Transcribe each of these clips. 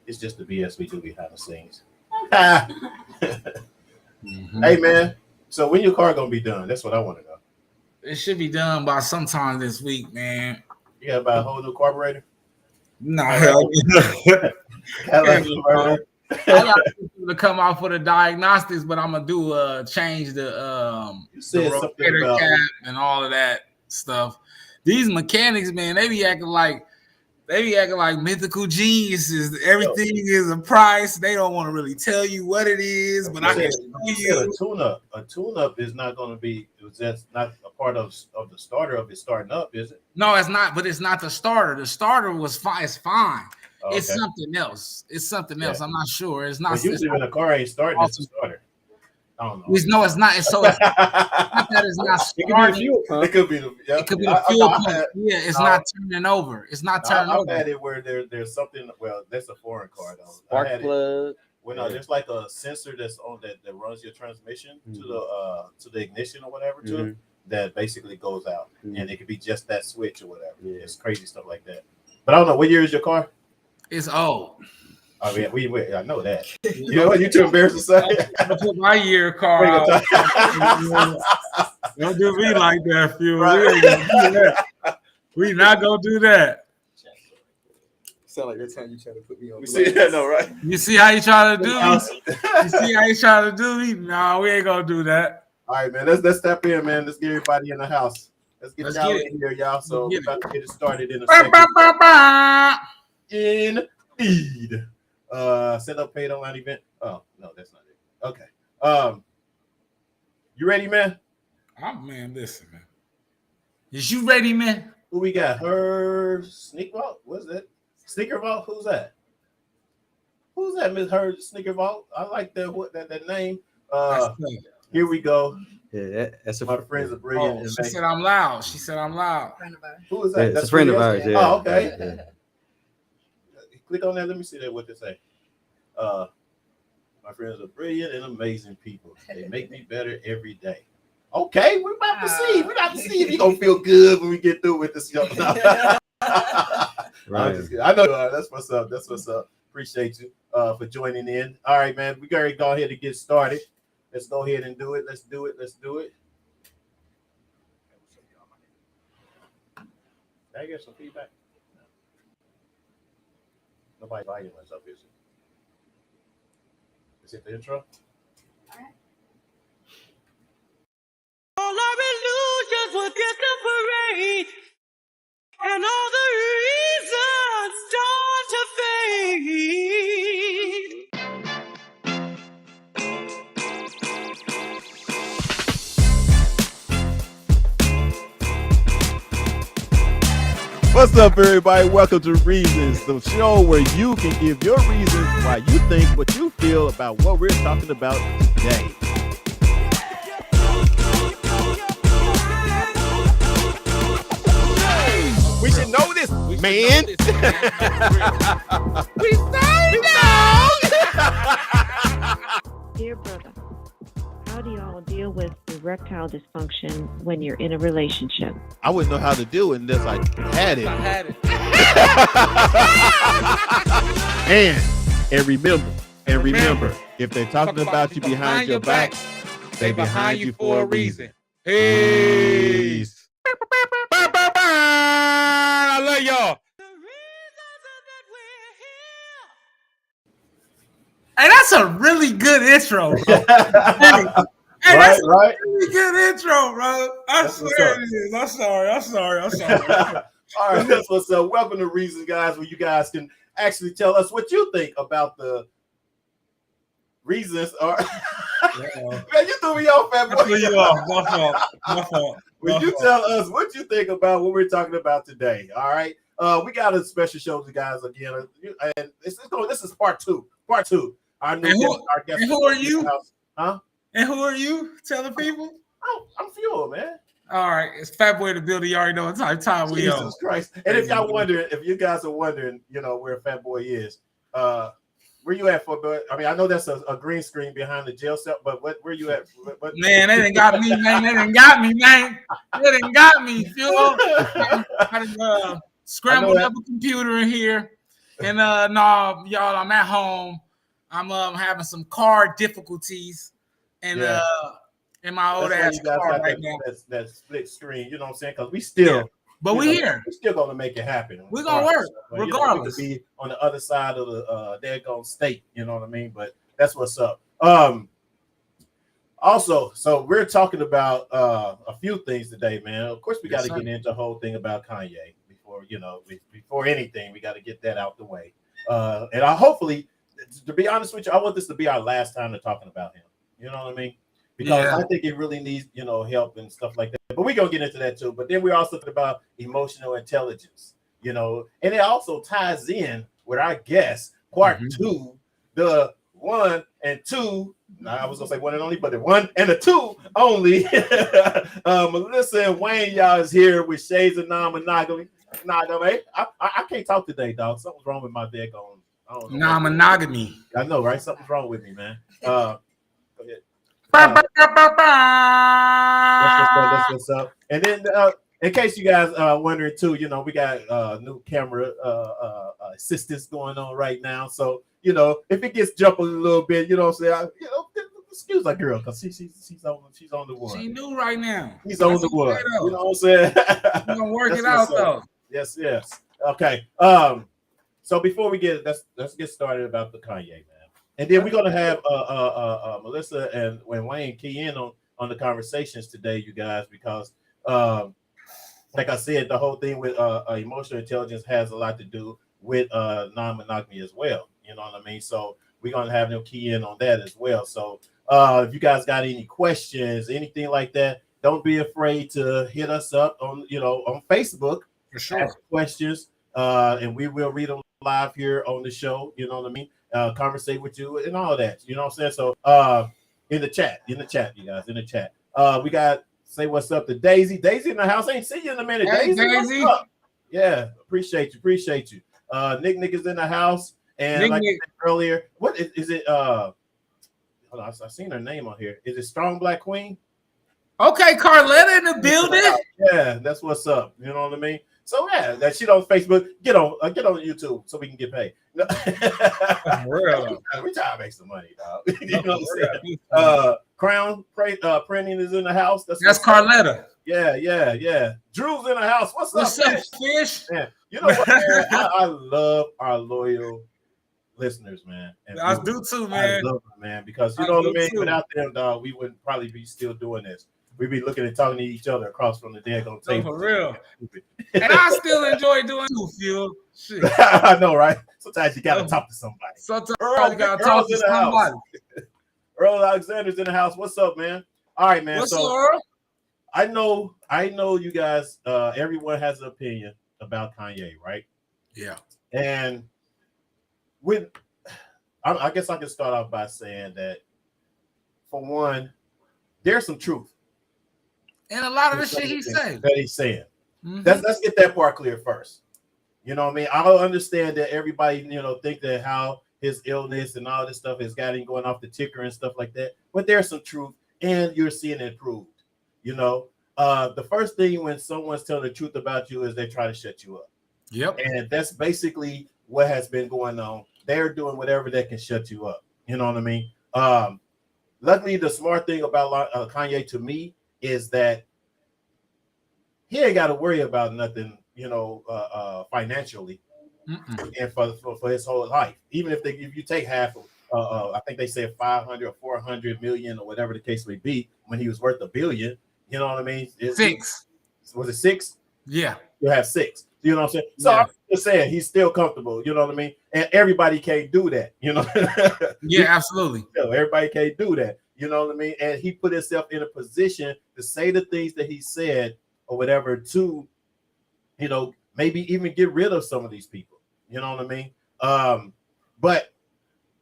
It's just the BS we do behind the scenes. Hey man, so when your car gonna be done? That's what I want to know. It should be done by sometime this week, man. You got to buy a whole new carburetor? No, Carburetor. I got to come out for the diagnostics, but I'm gonna do change the rotator cap and all of that stuff. These mechanics, man, they be acting like mythical geniuses. Everything is a price. They don't want to really tell you what it is, but I can tell you a tune-up. A tune-up is not going to be. That's not a part of the starter of it starting up, is it? No, it's not. But it's not the starter. The starter was fine. It's fine. Oh, okay. It's something else. It's something else. I'm not sure. It's not. Well, usually when a car ain't starting, it's a starter. I don't know. No, it's not. It's so it's not that it's not starting. It could be the fuel pump. It could be the fuel pump. Yeah, it's not turning over. It's not turning over. I've had it where there's something. Well, that's a foreign car though. Spark plug. Well, no, there's like a sensor that's on that runs your transmission to the ignition or whatever that basically goes out, and it could be just that switch or whatever. Yeah. It's crazy stuff like that. But I don't know, what year is your car? It's old. I mean, I know that. You know what? You too embarrassed to say. I put my year car out. Don't do me like that, Phil. Right. We not gonna do that. Sound like every time you try to put me on. You see that, no, right? You see how you try to do me? You see how you try to do me? No, we ain't gonna do that. All right, man. Let's step in, man. Let's get everybody in the house. Let's get y'all in here, y'all. So we're about to get it started in a second. Indeed. Set up paid online event. Oh no, that's not it. Okay. You ready, man? Man, listen, man. Is you ready, man? Who we got? Her Sneaker Vault? What's that? Sneaker Vault? Who's that? Who's that, Miss Her Sneaker Vault? I like that name. Here we go. Yeah, that's my friends are brilliant. Oh, she said I'm loud. Who is that? Yeah, that's a friend of ours. Yeah. Oh, okay. Yeah. Click on that. Let me see that. What they say. My friends are brilliant and amazing people. They make me better every day. Okay, we're about to see. We're about to see if you're gonna feel good when we get through with this. Right. I know that's what's up. That's what's up. Appreciate you for joining in. All right, man. We gotta go ahead and get started. Let's go ahead and do it. Let's do it. Did I get some feedback? Nobody volume is up, is it? Is it the intro? All right. All our illusions will disappear, and all the reasons start to fade. What's up, everybody? Welcome to Reasons, the show where you can give your reasons why you think what you feel about what we're talking about today. We should know this, man. We say no. Dear brother, how do y'all deal with erectile dysfunction when you're in a relationship? I wouldn't know how to do it unless I had it. And remember, if they're talking about you behind your back, they behind you for a reason. Peace. I love y'all. Hey, that's a really good intro, bro. Hey, that's a really good intro, bro. I swear it is. I'm sorry. All right, that's what's up. Welcome to Reasons, guys, where you guys can actually tell us what you think about the reasons. Man, you threw me off, fat boy. My fault. Will you tell us what you think about what we're talking about today? All right. We got a special show to you guys again, and this is part two. Our guest. And who are you? Huh? And who are you? Tell the people. Oh, I'm Fuel, man. All right, it's Fat Boy the Builder. You already know what time we on. Jesus Christ! And if y'all wondering, if you guys are wondering, where Fat Boy is, where you at, for? I mean, I know that's a green screen behind the jail cell, but where you at? Man, they done got me, man. They done got me, Fuel. I done scrambled up a computer in here. And no, y'all, I'm at home. I'm having some car difficulties, and in my old ass car right now. That split screen, you know what I'm saying? Because we still, but we here. We're still gonna make it happen. We're gonna work regardless. We could be on the other side of the daggone state, you know what I mean? But that's what's up. Also, so we're talking about a few things today, man. Of course, we got to get into the whole thing about Kanye before anything. We got to get that out the way. And hopefully, to be honest with you, I want this to be our last time to talking about him. You know what I mean? Because I think it really needs, help and stuff like that. But we're going to get into that too. But then we're also talking about emotional intelligence, and it also ties in with our guest, part 2, the 1 and 2. I was going to say 1 and only, but the 1 and the 2 only. Melissa and Wayne, y'all is here with Shades of Non-Monogamy. I can't talk today, dog. Something's wrong with my daggone. Non-monogamy. I know, right? Something's wrong with me, man. Go ahead. That's what's up. And then, in case you guys wondering too, we got new camera assistance going on right now. So if it gets jumping a little bit, excuse that girl because she's on the one. She new right now. She's on the one. You know what I'm saying? We're gonna work it out though. Yes. Okay. So before we let's get started about the Kanye, man. And then we're gonna have Melissa and Wayne key in on the conversations today, you guys, because like I said, the whole thing with emotional intelligence has a lot to do with non-monogamy as well. You know what I mean? So we're gonna have them key in on that as well. So if you guys got any questions, anything like that, don't be afraid to hit us up on on Facebook. For sure. Ask questions, and we will read them live here on the show. You know what I mean? Conversate with you and all that. You know what I'm saying? So in the chat, you guys, in the chat. We got say what's up to Daisy. Daisy in the house. Ain't see you in a minute. Hey, Daisy. What's up? Yeah, appreciate you. Nick is in the house. And Nick, like I said earlier, what is it? Hold on, I seen her name on here. Is it Strong Black Queen? Okay, Carletta in the building. Yeah, that's what's up. You know what I mean? So yeah, that shit on Facebook. Get on YouTube so we can get paid. Real. We try to make some money, dog. You know what I'm saying? Crown Printing is in the house. That's Carletta. Yeah. Drew's in the house. What's up, Fish? Man, you know what, man? I love our loyal listeners, man. And I do too, man. I love them, man, because you know what I mean. Without them, dog, we wouldn't probably be still doing this. We'd be looking and talking to each other across from the daggone table. For real. And I still enjoy doing too, Phil. Shit. I know, right? Sometimes you gotta talk to somebody. Sometimes you gotta talk to somebody. Earl Alexander's in the house. What's up, man? All right, man. What's up, Earl? I know you guys, everyone has an opinion about Kanye, right? Yeah. And I guess I can start off by saying that, for one, there's some truth. And a lot of the shit he's saying. Mm-hmm. Let's get that part clear first. You know what I mean? I don't understand that everybody, think that how his illness and all this stuff has got him going off the ticker and stuff like that. But there's some truth, and you're seeing it proved. The first thing when someone's telling the truth about you is they try to shut you up. Yep. And that's basically what has been going on. They're doing whatever they can shut you up. You know what I mean? Luckily, the smart thing about Kanye to me is that he ain't got to worry about nothing, financially, and for his whole life. Even if you take half of, I think they said 500 or 400 million or whatever the case may be, when he was worth $1 billion. You know what I mean? 6. Was it 6? Yeah. You have 6. You know what I'm saying? So yeah. I'm just saying he's still comfortable. You know what I mean? And everybody can't do that. Yeah, absolutely. Everybody can't do that. You know what I mean? And he put himself in a position to say the things that he said or whatever to, maybe even get rid of some of these people. You know what I mean? But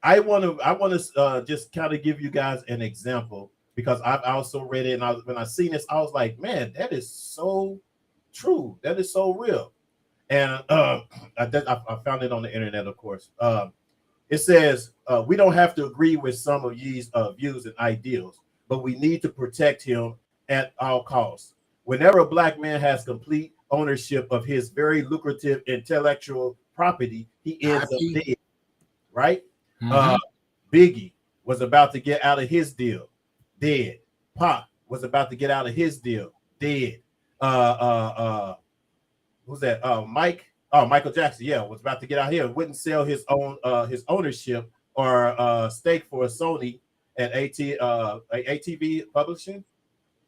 I want to just kind of give you guys an example, because I've also read it, and when I seen this, I was like, man, that is so true. That is so real. And I found it on the internet, of course. It says, we don't have to agree with some of these views and ideals, but we need to protect him at all costs. Whenever a Black man has complete ownership of his very lucrative intellectual property, he ends up IP. dead, right? Biggie was about to get out of his deal, dead. Pac was about to get out of his deal, dead. Who's that? Michael Jackson, yeah, was about to get out here, wouldn't sell his own his ownership or stake for Sony at ATV Publishing,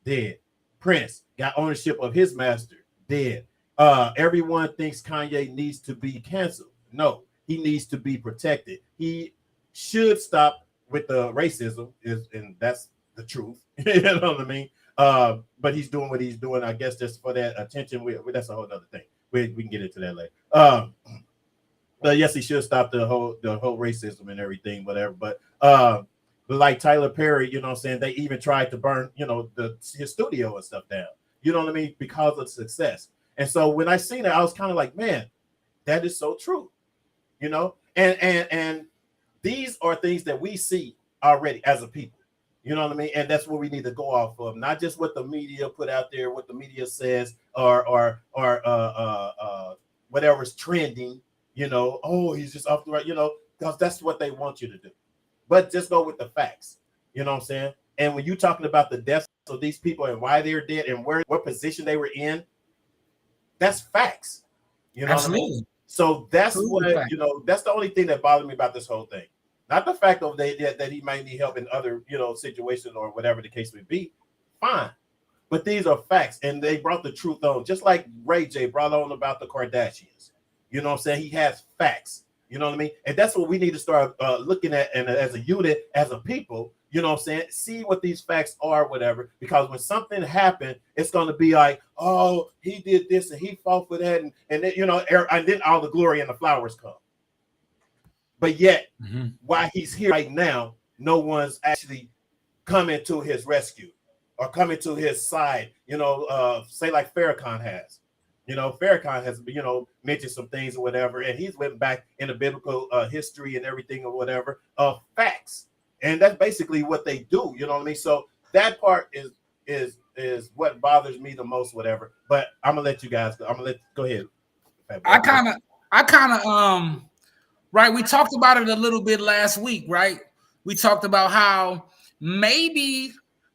dead. Prince got ownership of his master, dead. Everyone thinks Kanye needs to be canceled. No, he needs to be protected. He should stop with the racism, and that's the truth. You know what I mean? But he's doing what he's doing, I guess, just for that attention. That's a whole other thing. We can get into that later. But yes, he should stop the whole racism and everything, whatever. But like Tyler Perry, you know what I'm saying, they even tried to burn, you know, his studio and stuff down. You know what I mean? Because of success. And so when I seen it, I was kind of like, man, that is so true. You know, and these are things that we see already as a people. You know what I mean? And that's what we need to go off of, not just what the media put out there, what the media says, or whatever's trending. You know, oh, he's just off the right. You know, because that's what they want you to do. But just go with the facts. You know what I'm saying? And when you're talking about the deaths of these people and why they're dead and what position they were in, that's facts. You know Absolutely. what I mean? So that's what, you know, that's the only thing that bothered me about this whole thing. Not the fact of that he might need help in other, you know, situations or whatever the case may be. Fine. But these are facts, and they brought the truth on, just like Ray J brought on about the Kardashians. You know what I'm saying? He has facts. You know what I mean? And that's what we need to start looking at, and as a unit, as a people, you know what I'm saying? See what these facts are, whatever. Because when something happened, it's going to be like, oh, he did this and he fought for that, and then, you know, and then all the glory and the flowers come. But yet, while he's here right now, no one's actually coming to his rescue or coming to his side. You know, say like Farrakhan has. You know, Farrakhan has, you know, mentioned some things or whatever, and he's went back in the biblical history and everything or whatever of facts, and that's basically what they do. You know what I mean? So that part is what bothers me the most, whatever. But I'm gonna let you guys go. Go ahead. I kind of right. We talked about it a little bit last week, right? We talked about how maybe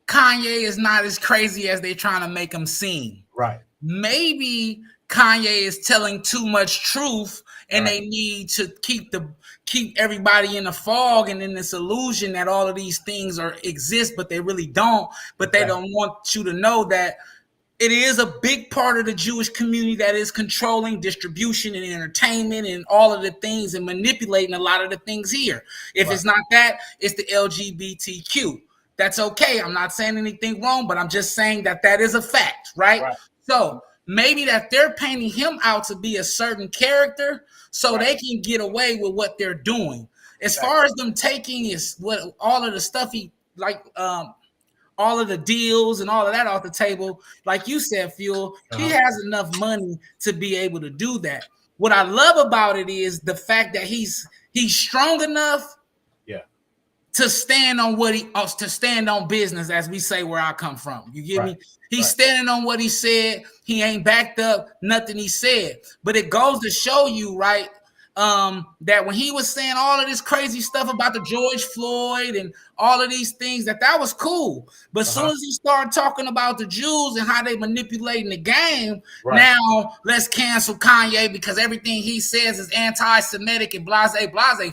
Kanye is not as crazy as they're trying to make him seem. Right. Maybe Kanye is telling too much truth, and they need to keep everybody in the fog and in this illusion that all of these things exist, but they really don't. But they don't want you to know that it is a big part of the Jewish community that is controlling distribution and entertainment and all of the things and manipulating a lot of the things here. If it's not that, it's the LGBTQ. That's okay. I'm not saying anything wrong, but I'm just saying that is a fact, right? So maybe that they're painting him out to be a certain character so they can get away with what they're doing. As far as them taking is what all of the stuff all of the deals and all of that off the table, like you said, Fuel, he has enough money to be able to do that. What I love about it is the fact that he's strong enough to stand on to stand on business, as we say where I come from. You get me? He's standing on what he said. He ain't backed up nothing he said. But it goes to show you, right, that when he was saying all of this crazy stuff about the George Floyd and all of these things, that was cool. But as soon as he started talking about the Jews and how they manipulating the game, now let's cancel Kanye because everything he says is anti-Semitic and blase.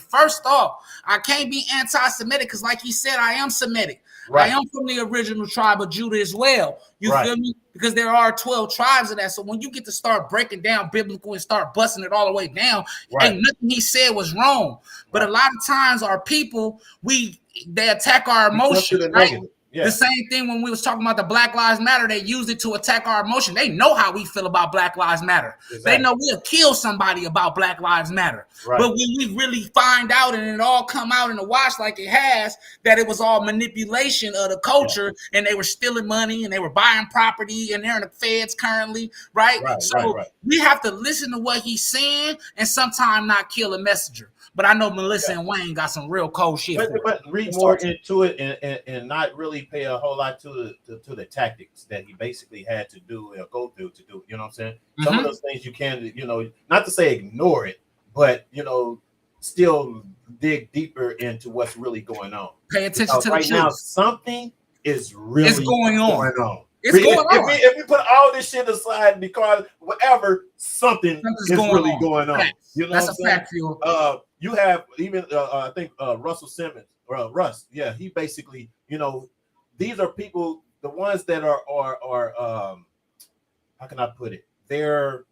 First off, I can't be anti-Semitic because, like he said, I am Semitic. I am from the original tribe of Judah as well. You feel me? Because there are 12 tribes of that. So when you get to start breaking down biblical and start busting it all the way down, ain't nothing he said was wrong. But a lot of times our people, they attack our emotions, right? The same thing when we was talking about the Black Lives Matter, they used it to attack our emotion. They know how we feel about Black Lives Matter. They know we'll kill somebody about Black Lives Matter. But when we really find out and it all come out in the wash like it has, that it was all manipulation of the culture and they were stealing money and they were buying property and they're in the feds currently, right? We have to listen to what he's saying and sometimes not kill a messenger. But I know Melissa and Wayne got some real cold shit. But read more into it and not really pay a whole lot to the tactics that he basically had to do or go through to do. You know what I'm saying? Some of those things you can, you know, not to say ignore it, but still dig deeper into what's really going on. Pay attention to the right truth. now, something is really going on. It's going on. If we put all this shit aside because whatever, something is really going on. You know, that's a fact. You have even I think Russell Simmons, Russ. Yeah, he basically, these are people, the ones that are how can I put it? They're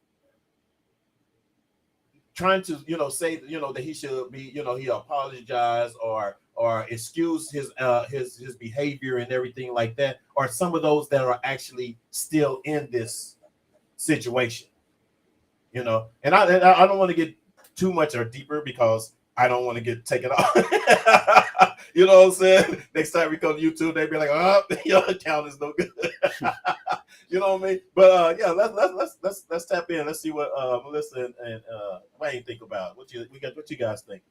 trying to, say, that he should be, he apologize or excuse his behavior and everything like that, or some of those that are actually still in this situation, and I don't want to get too much or deeper because I don't want to get taken off. You know what I'm saying? Next time we come to YouTube, they be like, "Oh, your account is no good." You know what I mean? But yeah, let's tap in. Let's see what Melissa and Wayne think about. What you guys think?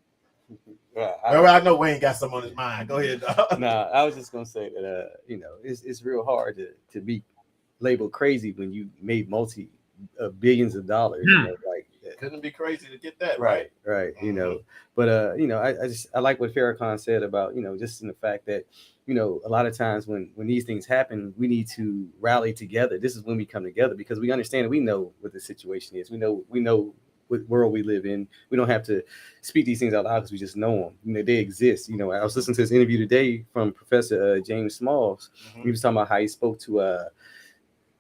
I know Wayne got some on his mind. Go ahead. I was just gonna say that it's real hard to be labeled crazy when you made billions of dollars. Couldn't be crazy to get that right. But I like what Farrakhan said about just in the fact that a lot of times when these things happen, we need to rally together. This is when we come together because we understand, we know what the situation is. We know what world we live in. We don't have to speak these things out loud because we just know them. They exist. I was listening to this interview today from Professor James Smalls. He was talking about how he spoke to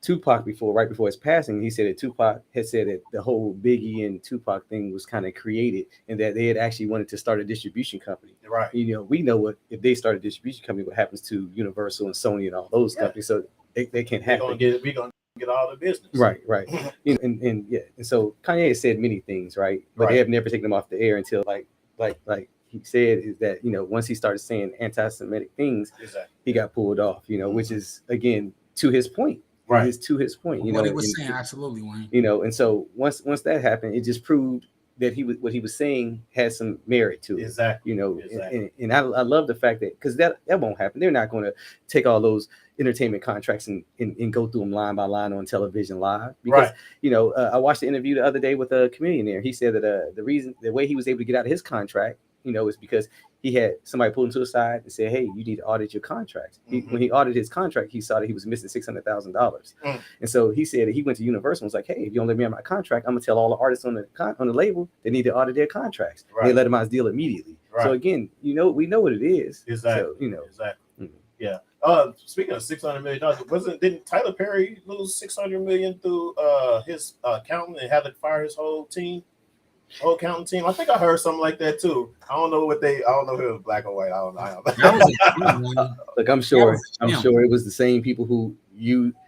Tupac right before his passing. He said that Tupac had said that the whole Biggie and Tupac thing was kind of created and that they had actually wanted to start a distribution company. Right. We know if they start a distribution company, what happens to Universal and Sony and all those companies. So they can't happen. We're gonna get all the business. Right. And so Kanye said many things, right? But they have never taken them off the air until like he said is that once he started saying anti-Semitic things, he got pulled off. Which is again to his point. Right. It's to his point. What he was saying, absolutely, Wayne. And so once that happened, it just proved that what he was saying had some merit to it. Exactly. And I love the fact that because that won't happen. They're not going to take all those entertainment contracts and go through them line by line on television live. Because I watched the interview the other day with a comedian there. He said that the way he was able to get out of his contract, is because he had somebody pull him to the side and say, "Hey, you need to audit your contracts." When he audited his contract, he saw that he was missing $600,000. And so he said that he went to Universal and was like, "Hey, if you don't let me on my contract, I'm gonna tell all the artists on the label they need to audit their contracts." Right. They let him out his deal immediately. Right. So again, we know what it is. Exactly. So, exactly. Yeah. Speaking of $600 million, didn't Tyler Perry lose $600 million through his accountant and had to fire his whole accounting team? I think I heard something like that too. I don't know if it was black or white. I don't know. Look, I'm sure it was the same people who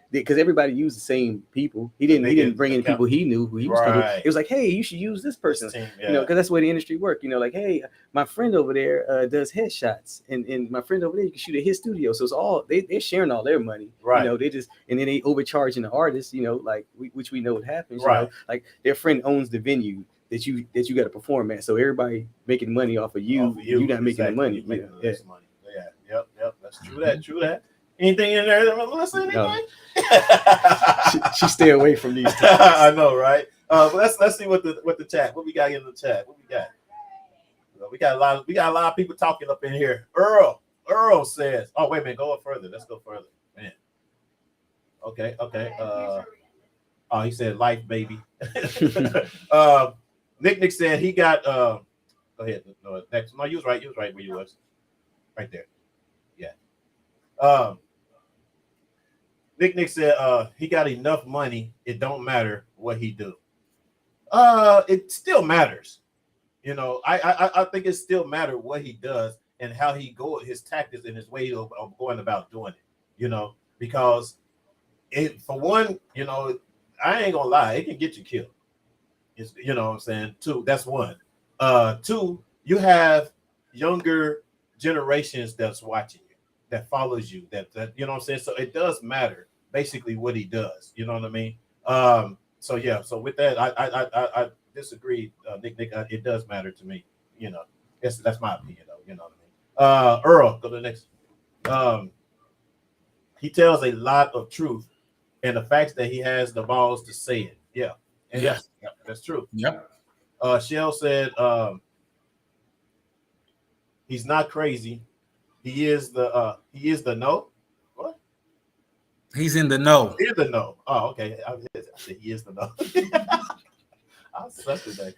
because everybody used the same people. He didn't bring in people he knew who he was coming. It was like, hey, you should use this person. Because that's the way the industry works. Like, hey, my friend over there does headshots, and my friend over there, you can shoot at his studio. So it's all they're sharing all their money. Right. They just and then they overcharging the artists. Which we know what happens. Right. Like their friend owns the venue that you got to perform at. So everybody making money off of you. You're not making the money. Money. Yeah. Yep. That's true. True that. Anything in there that Melissa? Anything? No. she stay away from these. I know, right? Let's see what the chat. What we got in the chat? What we got? We got a lot of people talking up in here. Earl says, "Oh wait a minute, go up further. Let's go further, man." Okay. He said, "Life, baby." Nick said he got. Go ahead. No, next. No, you was right. Where you was. Right there. Yeah. Nick said he got enough money. It don't matter what he do. It still matters. I think it still matters what he does and how he his tactics and his way of going about doing it. Because for one, I ain't gonna lie, it can get you killed. It's, what I'm saying? Two, that's one. Two, you have younger generations that's watching you, that follows you, that you know what I'm saying? So it does matter basically what he does. You know what I mean? So so with that, I disagree, Nick. It does matter to me. That's my opinion though. You know what I mean? Earl, go to the next. He tells a lot of truth, and the fact that he has the balls to say it. Yeah. And yes, that's true. Yep. Shell said he's not crazy. He is the no. What? He's in the know. He's the no. Oh, okay. I said he is the no. I suck today.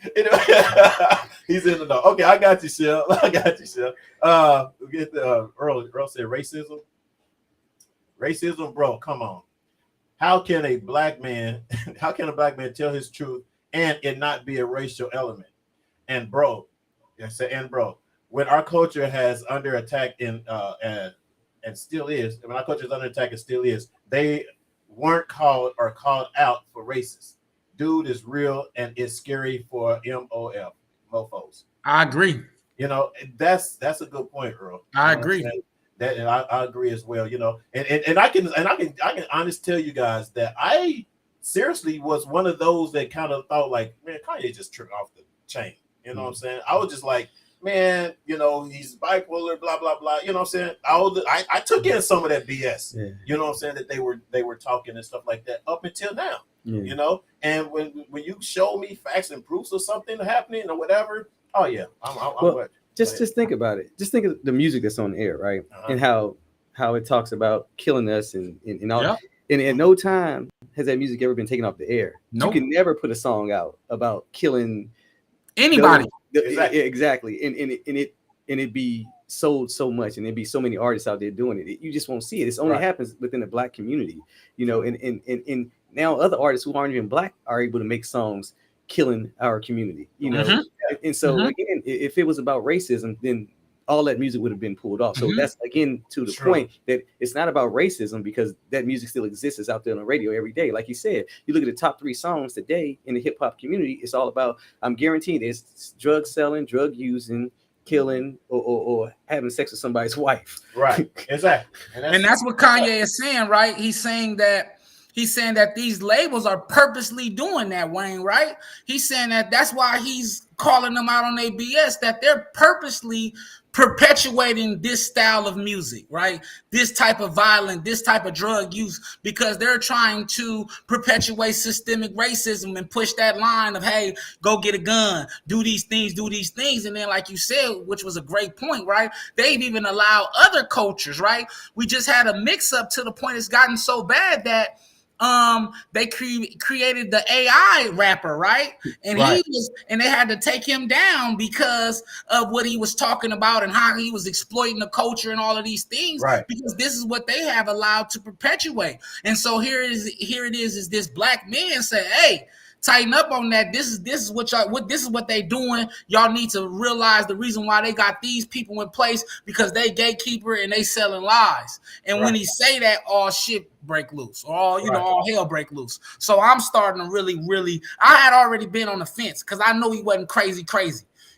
He's in the know. Okay, I got you, Shell. I got you, Shell. We get the Earl said racism. Racism, bro. Come on. How can a black man tell his truth and it not be a racial element? And bro, when our culture has under attack and still is, when our culture is under attack and still is, they weren't called out for racist. Dude is real and it's scary for mofos. I agree. You know, that's a good point, Earl. I agree. That and I agree as well. You know, and I can honestly tell you guys that I seriously was one of those that kind of thought like, man, Kanye just tripped off the chain. You know what I'm saying? I was just like, man, you know, he's bipolar, blah blah blah. You know what I'm saying? I took in some of that BS. Yeah. You know what I'm saying, that they were talking and stuff like that up until now. Yeah. You know, and when you show me facts and proofs of something happening or whatever, oh yeah, I'm just think about it. Just think of the music that's on the air, right? And how it talks about killing us and all. Yeah. And at no time has that music ever been taken off the air. Nope. You can never put a song out about killing anybody. Exactly. And it be sold so much, and there'd be so many artists out there doing it. You just won't see it. It only happens within the black community, you know. And now other artists who aren't even black are able to make songs killing our community, you know. Mm-hmm. And so again, if it was about racism, then all that music would have been pulled off. So that's again to the point that it's not about racism, because that music still exists. It's out there on the radio every day. Like you said, you look at the top 3 songs today in the hip hop community, it's all about, I'm guaranteed, it's drug selling, drug using, killing, or having sex with somebody's wife. Right. Exactly. And that's what Kanye is saying, right? He's saying that these labels are purposely doing that, Wayne, right? He's saying that's why he's calling them out on their BS, that they're purposely perpetuating this style of music, right? This type of violence, this type of drug use, because they're trying to perpetuate systemic racism and push that line of, hey, go get a gun, do these things. And then, like you said, which was a great point, right? They've even allowed other cultures, right? We just had a mix up to the point it's gotten so bad that they created the AI rapper, right? And they had to take him down because of what he was talking about and how he was exploiting the culture and all of these things, right? Because this is what they have allowed to perpetuate. And so here it is this black man say, hey, tighten up on that. This is what they doing. Y'all need to realize the reason why they got these people in place, because they gatekeeper and they selling lies. And when he say that, all shit break loose, or all hell break loose. So I'm starting to really, I had already been on the fence because I know he wasn't crazy.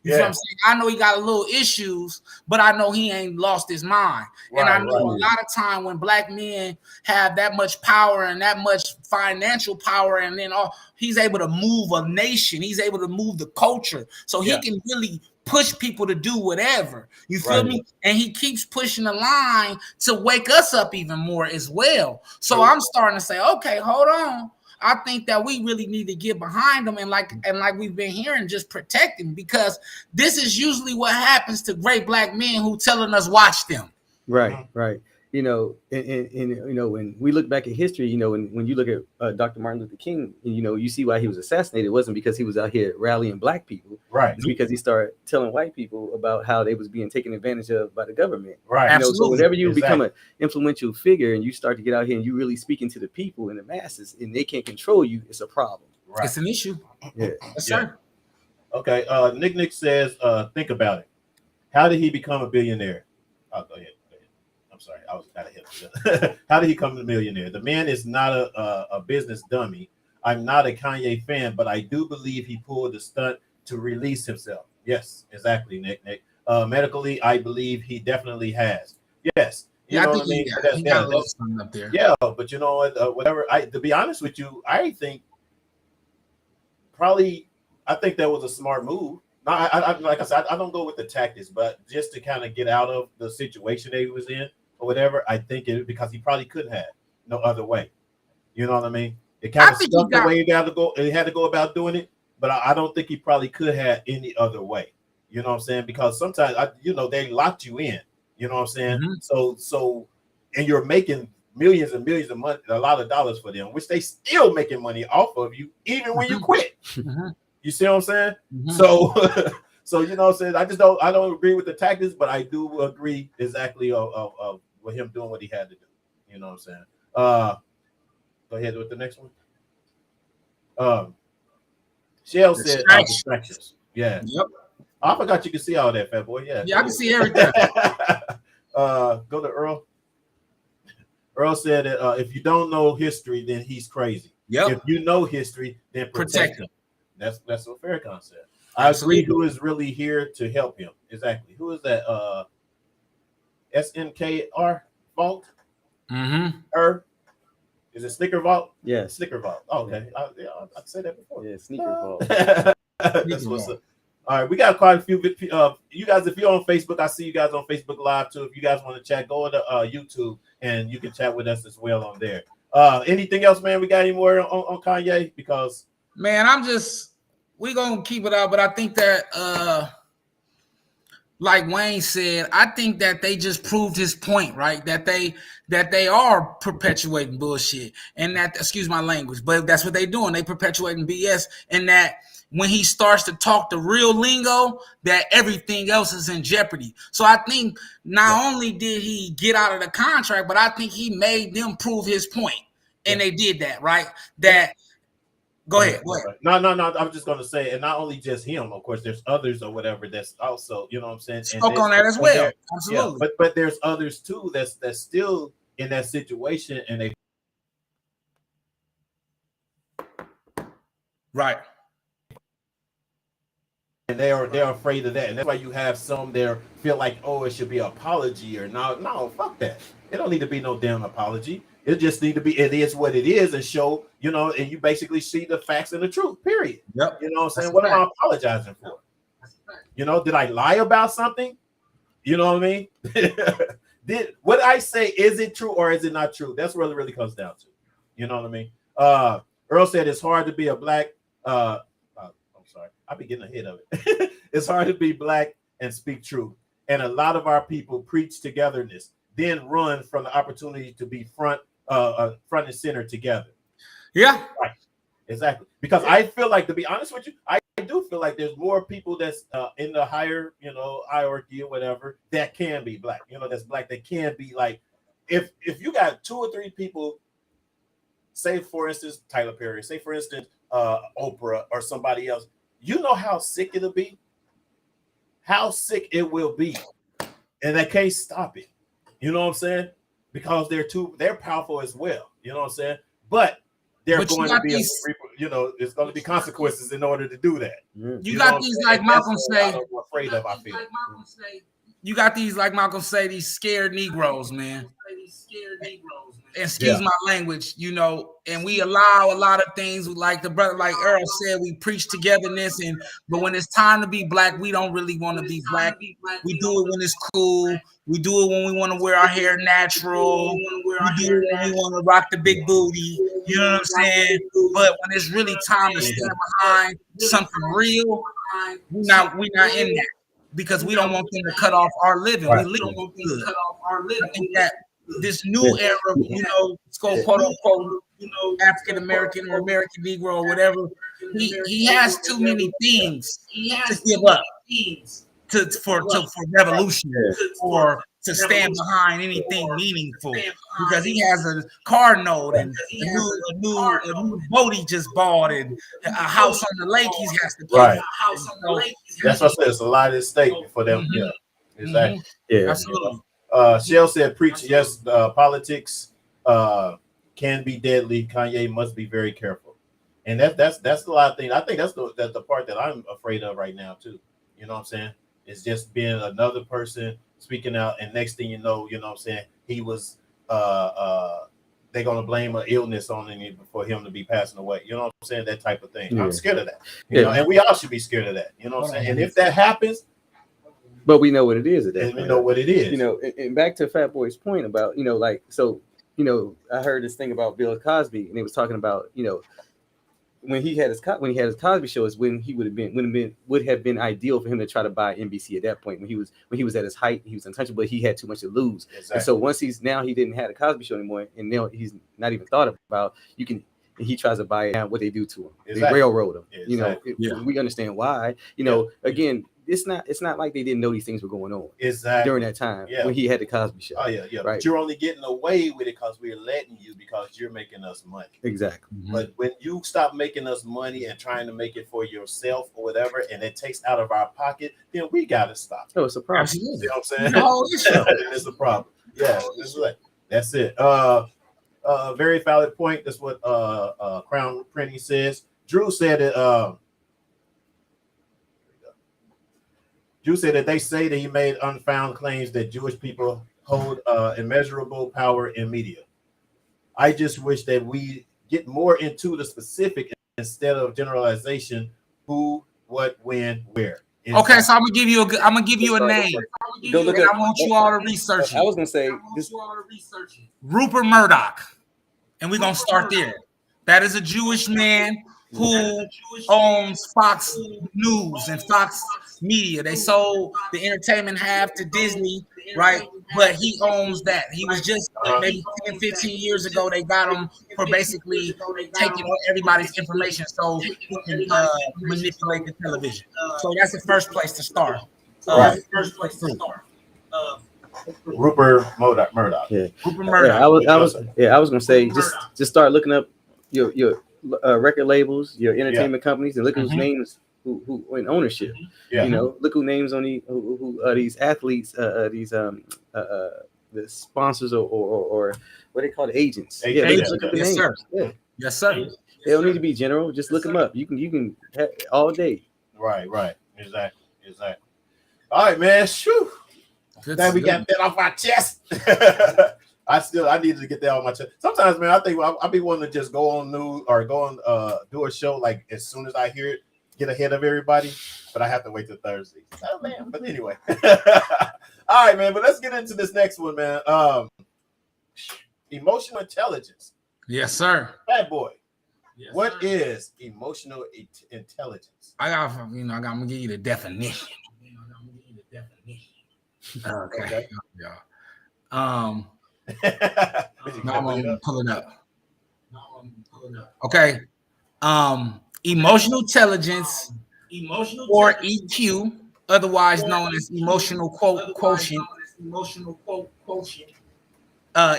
You know what I'm saying? I know he got a little issues, but I know he ain't lost his mind. And I know a lot of time when black men have that much power and that much financial power, and then he's able to move a nation. He's able to move the culture. So he can really push people to do whatever. You feel me? And he keeps pushing the line to wake us up even more as well. So I'm starting to say, okay, hold on. I think that we really need to get behind them and like we've been hearing, just protect them, because this is usually what happens to great black men who telling us watch them. Right. You know, and you know, when we look back at history, you know, when you look at Dr. Martin Luther King, you know, you see why he was assassinated. It wasn't because he was out here rallying black people. Right. It's because he started telling white people about how they was being taken advantage of by the government. Right. You know, so whenever you become an influential figure and you start to get out here and you really speaking to the people and the masses and they can't control you, it's a problem. Right. It's an issue. Yeah. Yes, sir. Okay. Nick says, think about it. How did he become a billionaire? Oh, go ahead. Sorry, I was out of him. How did he come to millionaire? The man is not a business dummy. I'm not a Kanye fan, but I do believe he pulled the stunt to release himself. Yes, exactly, Nick. Medically, I believe he definitely has. Yes. You know what I mean? He got a little something up there. Yeah, but you know what? Whatever. To be honest with you, I think that was a smart move. I like I said, I don't go with the tactics, but just to kind of get out of the situation that he was in or whatever, I think because he probably couldn't have no other way. You know what I mean? It kind of stuck the way he had to go about doing it, but I don't think he probably could have any other way. You know what I'm saying? Because sometimes they locked you in. You know what I'm saying? So and you're making millions and millions of money, a lot of dollars for them, which they still making money off of you, even when you quit. You see what I'm saying? So so you know what I'm saying? I don't agree with the tactics, but I do agree exactly of with him doing what he had to do. You know what I'm saying? Go ahead with the next one. Shell said distractions. Yeah. Yep. I forgot you can see all that, fat boy. Yeah. Yeah, I can see everything. Go to Earl. Earl said that if you don't know history, then he's crazy. Yep. If you know history, then protect him. That's what Farrakhan said. Absolutely. I agree. Who is really here to help him? Exactly. Who is that? SNKR Vault. Her. Is it Snicker Vault? Yeah. Snicker Vault. Oh, okay. I said that before. Yeah, Sneaker Vault. That's what's up. All right, we got quite a few. You guys, if you're on Facebook, I see you guys on Facebook Live too. If you guys want to chat, go to YouTube and you can chat with us as well on there. Anything else, man? We got any more on Kanye? Because man, we're gonna keep it out, but I think that like Wayne said, I think that they just proved his point, right? That they are perpetuating bullshit, and that, excuse my language, but that's what they're doing. They perpetuating BS, and that when he starts to talk the real lingo, that everything else is in jeopardy. So I think not only did he get out of the contract, but I think he made them prove his point, and they did that, right? That. Go ahead. No. I was just going to say, and not only just him, of course, there's others or whatever that's also, you know what I'm saying? Spoke on that as well. Absolutely. Yeah, but there's others too that's still in that situation, and they right. And they're afraid of that, and that's why you have some there feel like, oh, it should be an apology or no, fuck that. It don't need to be no damn apology. It just need to be, it is what it is, and show, and you basically see the facts and the truth, period. Yep. You know what I'm saying? What am I apologizing for? Did I lie about something? You know what I mean? Did what I say, is it true or is it not true? That's what it really comes down to. You know what I mean? Earl said it's hard to be a black, I'm sorry, I'll be getting ahead of it. It's hard to be black and speak truth. And a lot of our people preach togetherness, then run from the opportunity to be front and center together. Yeah, right, exactly. Because I feel like, to be honest with you, I do feel like there's more people that's in the higher, hierarchy or whatever that can be black. That's black. That can be like, if you got 2 or 3 people, say for instance Tyler Perry, say for instance Oprah or somebody else, how sick it'll be, how sick it will be, and they can't stop it. You know what I'm saying? Because they're powerful as well. You know what I'm saying? But going to be, there's going to be consequences in order to do that. You got these, like Malcolm say, I'm afraid of, I feel. You got these, like Malcolm say, these scared Negroes, man. Excuse my language, and we allow a lot of things, like the brother, like Earl said, we preach togetherness, but when it's time to be black, we don't really want to be black. We do it when it's cool. We do it when we want to wear our hair natural. We do it when we want to rock the big booty. You know what I'm saying? But when it's really time to stand behind something real, we're not in that, because we don't want them to cut off our living. Right. We live good. I think that this new era, it's called quote unquote, African American or American Negro or whatever. He has too many things to give up for revolution or to stand behind anything meaningful, because he has a car note and a new boat he just bought and a house on the lake he has to pay. Right. That's what I said. It's a lot at stake for them. Mm-hmm. Yeah, exactly. Yeah, absolutely. Shell said, "Preach, yes. Politics can be deadly. Kanye must be very careful." And that's a lot of things. I think that's the part that I'm afraid of right now too. You know what I'm saying? It's just being another person speaking out, and next thing you know what I'm saying, he was they're gonna blame an illness on him for him to be passing away. You know what I'm saying? That type of thing. Yeah. I'm scared of that. You know, and we all should be scared of that. You know what I'm saying? And if that happens. But we know what it is. And we know what it is. And back to Fat Boy's point about, I heard this thing about Bill Cosby, and he was talking about, when he had his Cosby Show is when he would have been ideal for him to try to buy NBC at that point when he was at his height. He was untouchable, but he had too much to lose. Exactly. And so once he didn't have the Cosby Show anymore, and now he's not even thought about. He tries to buy it now. What they do to him, exactly. They railroad him. Exactly. We understand why. Again, it's not like they didn't know these things were going on during that time when he had the Cosby Show. Oh yeah. Right? But you're only getting away with it because we're letting you, because you're making us money. Exactly. Mm-hmm. But when you stop making us money and trying to make it for yourself or whatever, and it takes out of our pocket, then we gotta stop. Oh, it's a problem. You know what I'm saying? No, it's a problem. Yeah, that's it. Very valid point. That's what Crown Printing says. Drew said that. Drew said that they say that he made unfound claims that Jewish people hold immeasurable power in media. I just wish that we get more into the specific instead of generalization. Who, what, when, where. Okay, so I'm gonna give you a name. I want you all to research it. I was gonna say Rupert Murdoch, and we're gonna start there. That is a Jewish man who owns Fox News and Fox Media. They sold the entertainment half to Disney, right? But he owns that. He was just maybe 10, 15 years ago, they got him for basically taking everybody's information so he can manipulate the television. So that's the first place to start. Rupert Murdoch. Yeah. Rupert Murdoch. I was gonna say just start looking up your record labels, your entertainment companies, and look whose names who in ownership. Yeah. Look who names on these athletes, the sponsors or what they call the agents. Look at the names. Sir. Yeah. Yes, sir. They don't need to be general. Just look them up. You can have all day. Right. Exactly. All right, man. Shoo. Glad we got that off our chest. I needed to get that off my chest. Sometimes, man, I think I'll be wanting to just go on news or go on do a show like as soon as I hear it, get ahead of everybody. But I have to wait till Thursday. Oh man. But anyway. All right, man. But let's get into this next one, man. Emotional intelligence. Yes, sir. Bad boy. Yes, what is emotional intelligence? I'm gonna give you the definition. Okay. Yeah. I'm gonna pull it up. Okay. Emotional intelligence, or EQ, otherwise known as emotional quotient,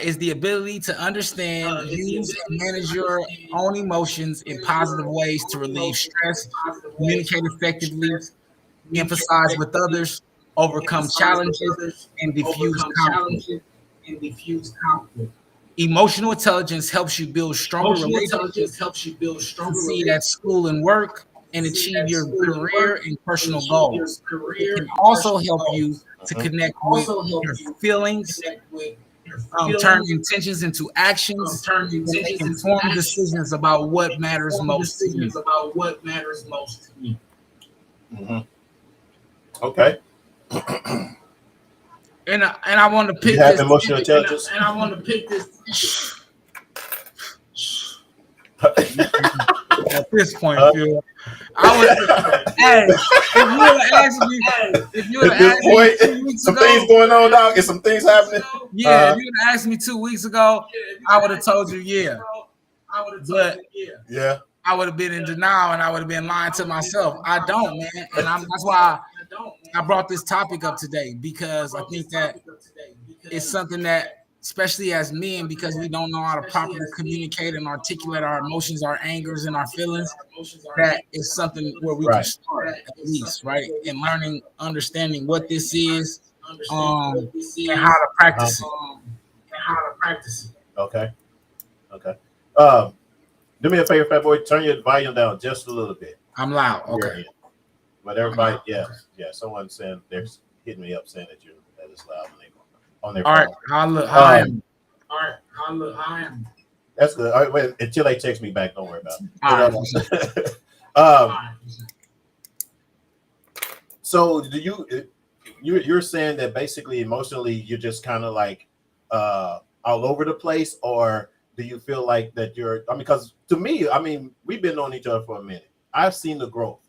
is the ability to understand, use, and manage your own emotions in positive ways to relieve stress, communicate effectively, emphasize with others, overcome challenges, and diffuse conflict. Emotional intelligence helps you build stronger relationships, succeed at school and work, and achieve your career and personal goals. It can also help you to connect with your feelings, turn intentions into actions, and make informed decisions about what matters most to you. Mm-hmm. Okay. And I want to pick this. Emotional intelligence. And I want to pick this. At this point, Phil, I would. Hey, if you would have asked me 2 weeks ago, things going on, dog. Is some things happening? Yeah, if you would have asked me 2 weeks ago, I would have told you, yeah. Yeah. I would have been in denial and I would have been lying to myself. I don't, man, and that's why I brought this topic up today, because I think that it's something that, especially as men, because we don't know how to properly communicate and articulate our emotions, our angers, and our feelings, that is something where we can start at least, right? And learning, understanding what this is, and how to practice it. Okay. Do me a favor, fat boy. Turn your volume down just a little bit. I'm loud. Okay. But everybody, yeah. Someone's saying they're hitting me up saying that it's loud on their phone. I am. That's good. All right, wait until they text me back. Don't worry about it. So do you're saying that basically emotionally you're just kind of like all over the place, or do you feel like that you're? I mean, because to me, I mean, we've been knowing each other for a minute. I've seen the growth.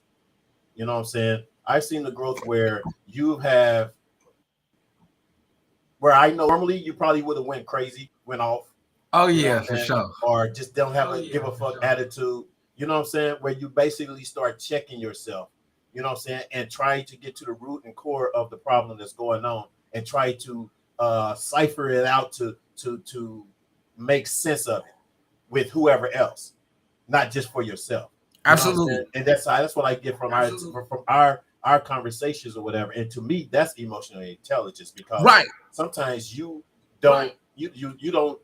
You know what I'm saying? I've seen the growth where you have, where I know normally you probably would have went crazy, went off. Oh yeah, for sure. Or just don't have a give a fuck attitude. You know what I'm saying? Where you basically start checking yourself. You know what I'm saying? And trying to get to the root and core of the problem that's going on, and try to cipher it out to make sense of it with whoever else, not just for yourself. Absolutely. And that's what I get from our conversations or whatever. And to me, that's emotional intelligence, because sometimes you don't you don't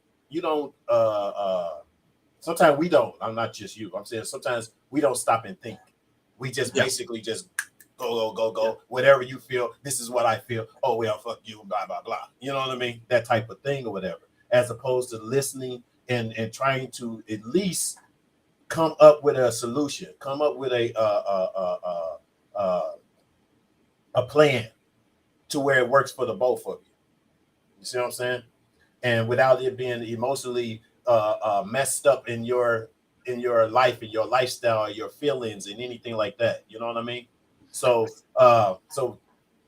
sometimes we don't. I'm not just you. I'm saying sometimes we don't stop and think. We just basically just go. Whatever you feel, this is what I feel. Oh well, fuck you, blah blah blah. You know what I mean? That type of thing or whatever. As opposed to listening and trying to at least come up with a solution, come up with a plan to where it works for the both of you. You see what I'm saying? And without it being emotionally messed up in your life, in your lifestyle, your feelings, and anything like that. You know what I mean? So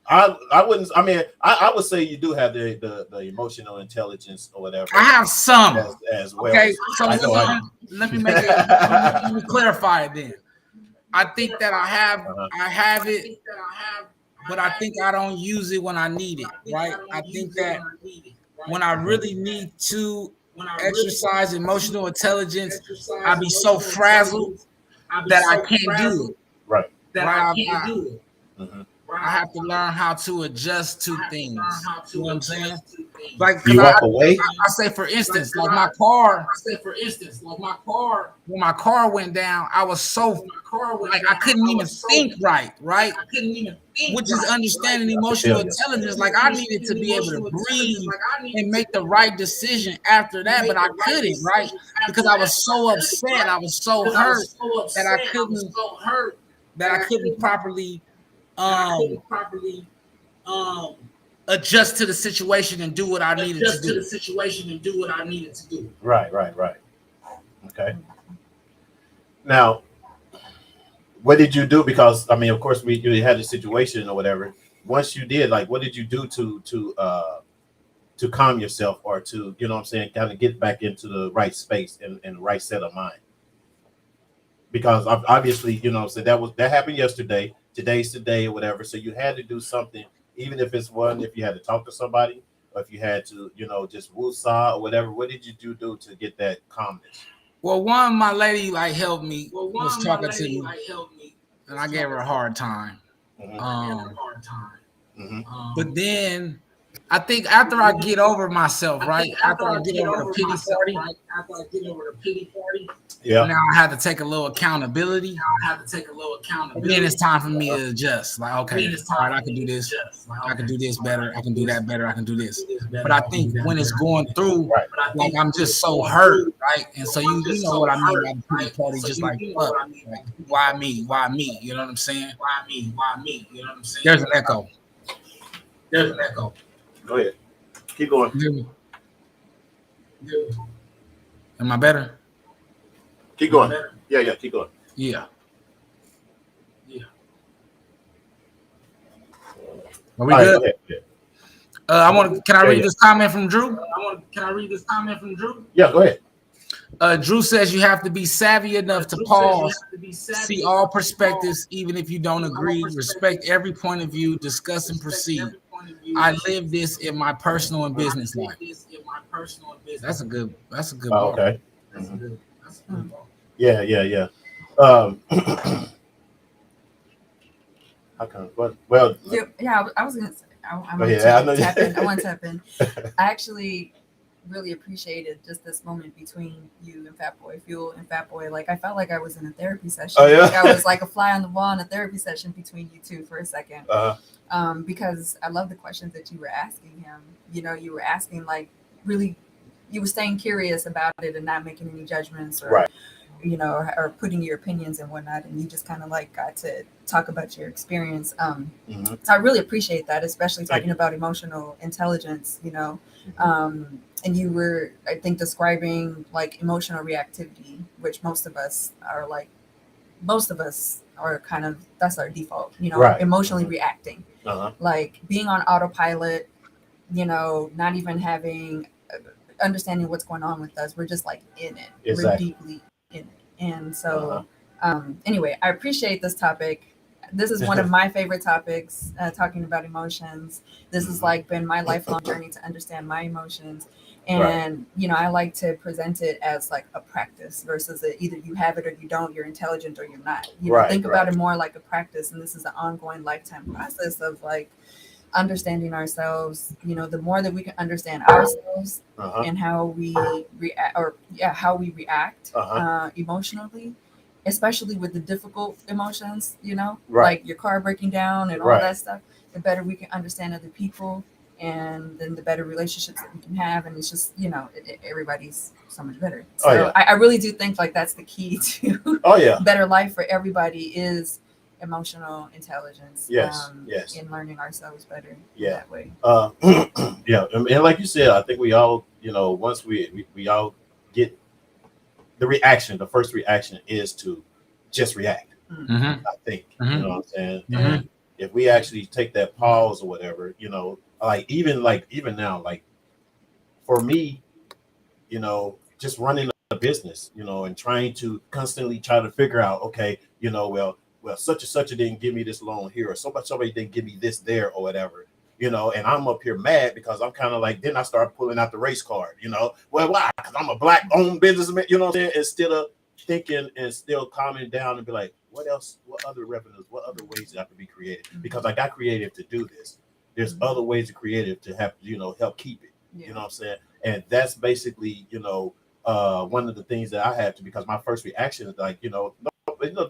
I wouldn't. I mean, I would say you do have the emotional intelligence or whatever. I have some as well. Okay, so let me let me clarify it then. I think that I have it, but I think I don't use it when I need it. Right? I think that when I really need to exercise emotional intelligence, I be so frazzled that I can't do it. Right. I can't do it. Mm-hmm. I have to learn how to adjust to things. You know what I'm saying? Like you walk away. I say, for instance, like my car. When my car went down, I was so like I couldn't even think right. I couldn't even think. Which is understanding emotional intelligence. Like I needed to be able to breathe and make the right decision after that, but I couldn't, right? Because I was so upset. I was so hurt that I couldn't properly adjust to the situation and do what I needed to do. Right. Okay. Now, what did you do? Because I mean, of course, you had a situation or whatever. Once you did, like, what did you do to calm yourself, or to, you know what I'm saying, kind of get back into the right space and the right set of mind? Because obviously, you know, so that happened yesterday. Today's today or whatever. So you had to do something, even if it's if you had to talk to somebody, or if you had to, you know, just woosah or whatever. What did you do to get that calmness? Well, my lady helped me. Was talking to me, and I gave her a hard time. But then I think after I get over myself, right? After I get over the pity party, yeah. Now I had to take a little accountability. And then it's time for me to adjust. Like, okay, all right, I can do this. I can do this better. I can do that better. I can do this. But I think when it's going through, like, I'm just so hurt, right? And so you know what I mean by the pity party, just like, fuck, like, why me? Why me? You know what I'm saying? Why me? You know what I'm saying? There's an echo. Go ahead. Keep going. Am I better? Keep going. Yeah. Keep going. Yeah. Are we good? Can I read this comment from Drew? Yeah, go ahead. Drew says you have to be savvy enough to pause, see all perspectives, even if you don't agree, respect every point of view, discuss and proceed. I live this in my personal and business life. That's a good bar. Okay. Mm-hmm. Yeah. How come? Well. Yeah. I was gonna say. I want to tap in. I actually really appreciated just this moment between you and Fat Boy Fuel and Fat Boy. Like, I felt like I was in a therapy session. Oh, yeah? Like I was like a fly on the wall in a therapy session between you two for a second. Because I love the questions that you were asking him. You know, you were asking, like, really, you were staying curious about it and not making any judgments. Or, right. you know, or putting your opinions and whatnot, and you just kind of like got to talk about your experience. So I really appreciate that, especially talking about emotional intelligence, you know. And you were, I think, describing like emotional reactivity, which most of us are kind of, that's our default, you know, emotionally reacting, like being on autopilot, you know, not even having understanding what's going on with us. We're just like in it. We're deeply in it. And so anyway, I appreciate this topic. This is one of my favorite topics, talking about emotions. This has like been my lifelong journey to understand my emotions. And, you know, I like to present it as like a practice versus either you have it or you don't, you're intelligent or you're not. You know, think about it more like a practice. And this is an ongoing lifetime process of like understanding ourselves. You know, the more that we can understand ourselves and how we react emotionally, especially with the difficult emotions, you know, like your car breaking down and all that stuff, the better we can understand other people, and then the better relationships that we can have. And it's just, you know, everybody's so much better. So I really do think like that's the key to better life for everybody is emotional intelligence. In learning ourselves better that way. And like you said, I think we all, you know, once we all get the reaction, the first reaction is to just react. I think, you know what I'm saying? And if we actually take that pause or whatever, you know, even now, like for me, you know, just running a business, you know, and trying to constantly try to figure out, okay, you know, well, such and such didn't give me this loan here, or somebody didn't give me this there, or whatever, you know, and I'm up here mad because I'm kind of like, then I start pulling out the race card, you know, well, why? Because I'm a black owned businessman, you know what I'm saying? Instead of thinking and still calming down and be like, what else, what other revenues, what other ways that could be created? Because I got creative to do this. There's other ways of creative to have, you know, help keep it, you know what I'm saying? And that's basically, you know, one of the things that I had to, because my first reaction is like, you know,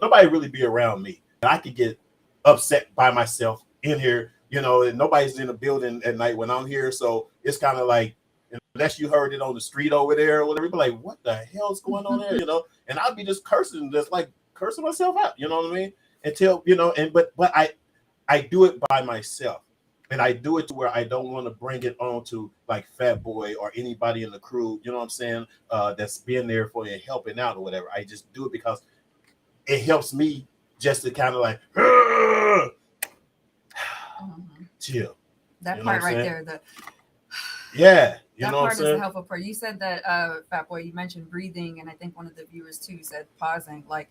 nobody really be around me. And I could get upset by myself in here, you know, and nobody's in the building at night when I'm here. So it's kind of like, unless you heard it on the street over there or whatever, be like, what the hell's going on there, you know? And I'd be just cursing myself out, you know what I mean? Until, you know, but I do it by myself. And I do it to where I don't want to bring it on to like Fat Boy or anybody in the crew, you know what I'm saying, that's being there for you and helping out or whatever. I just do it because it helps me just to kind of like chill. That part right there, you that know part is a helpful part. You said that, Fat Boy, you mentioned breathing, and I think one of the viewers too said pausing. Like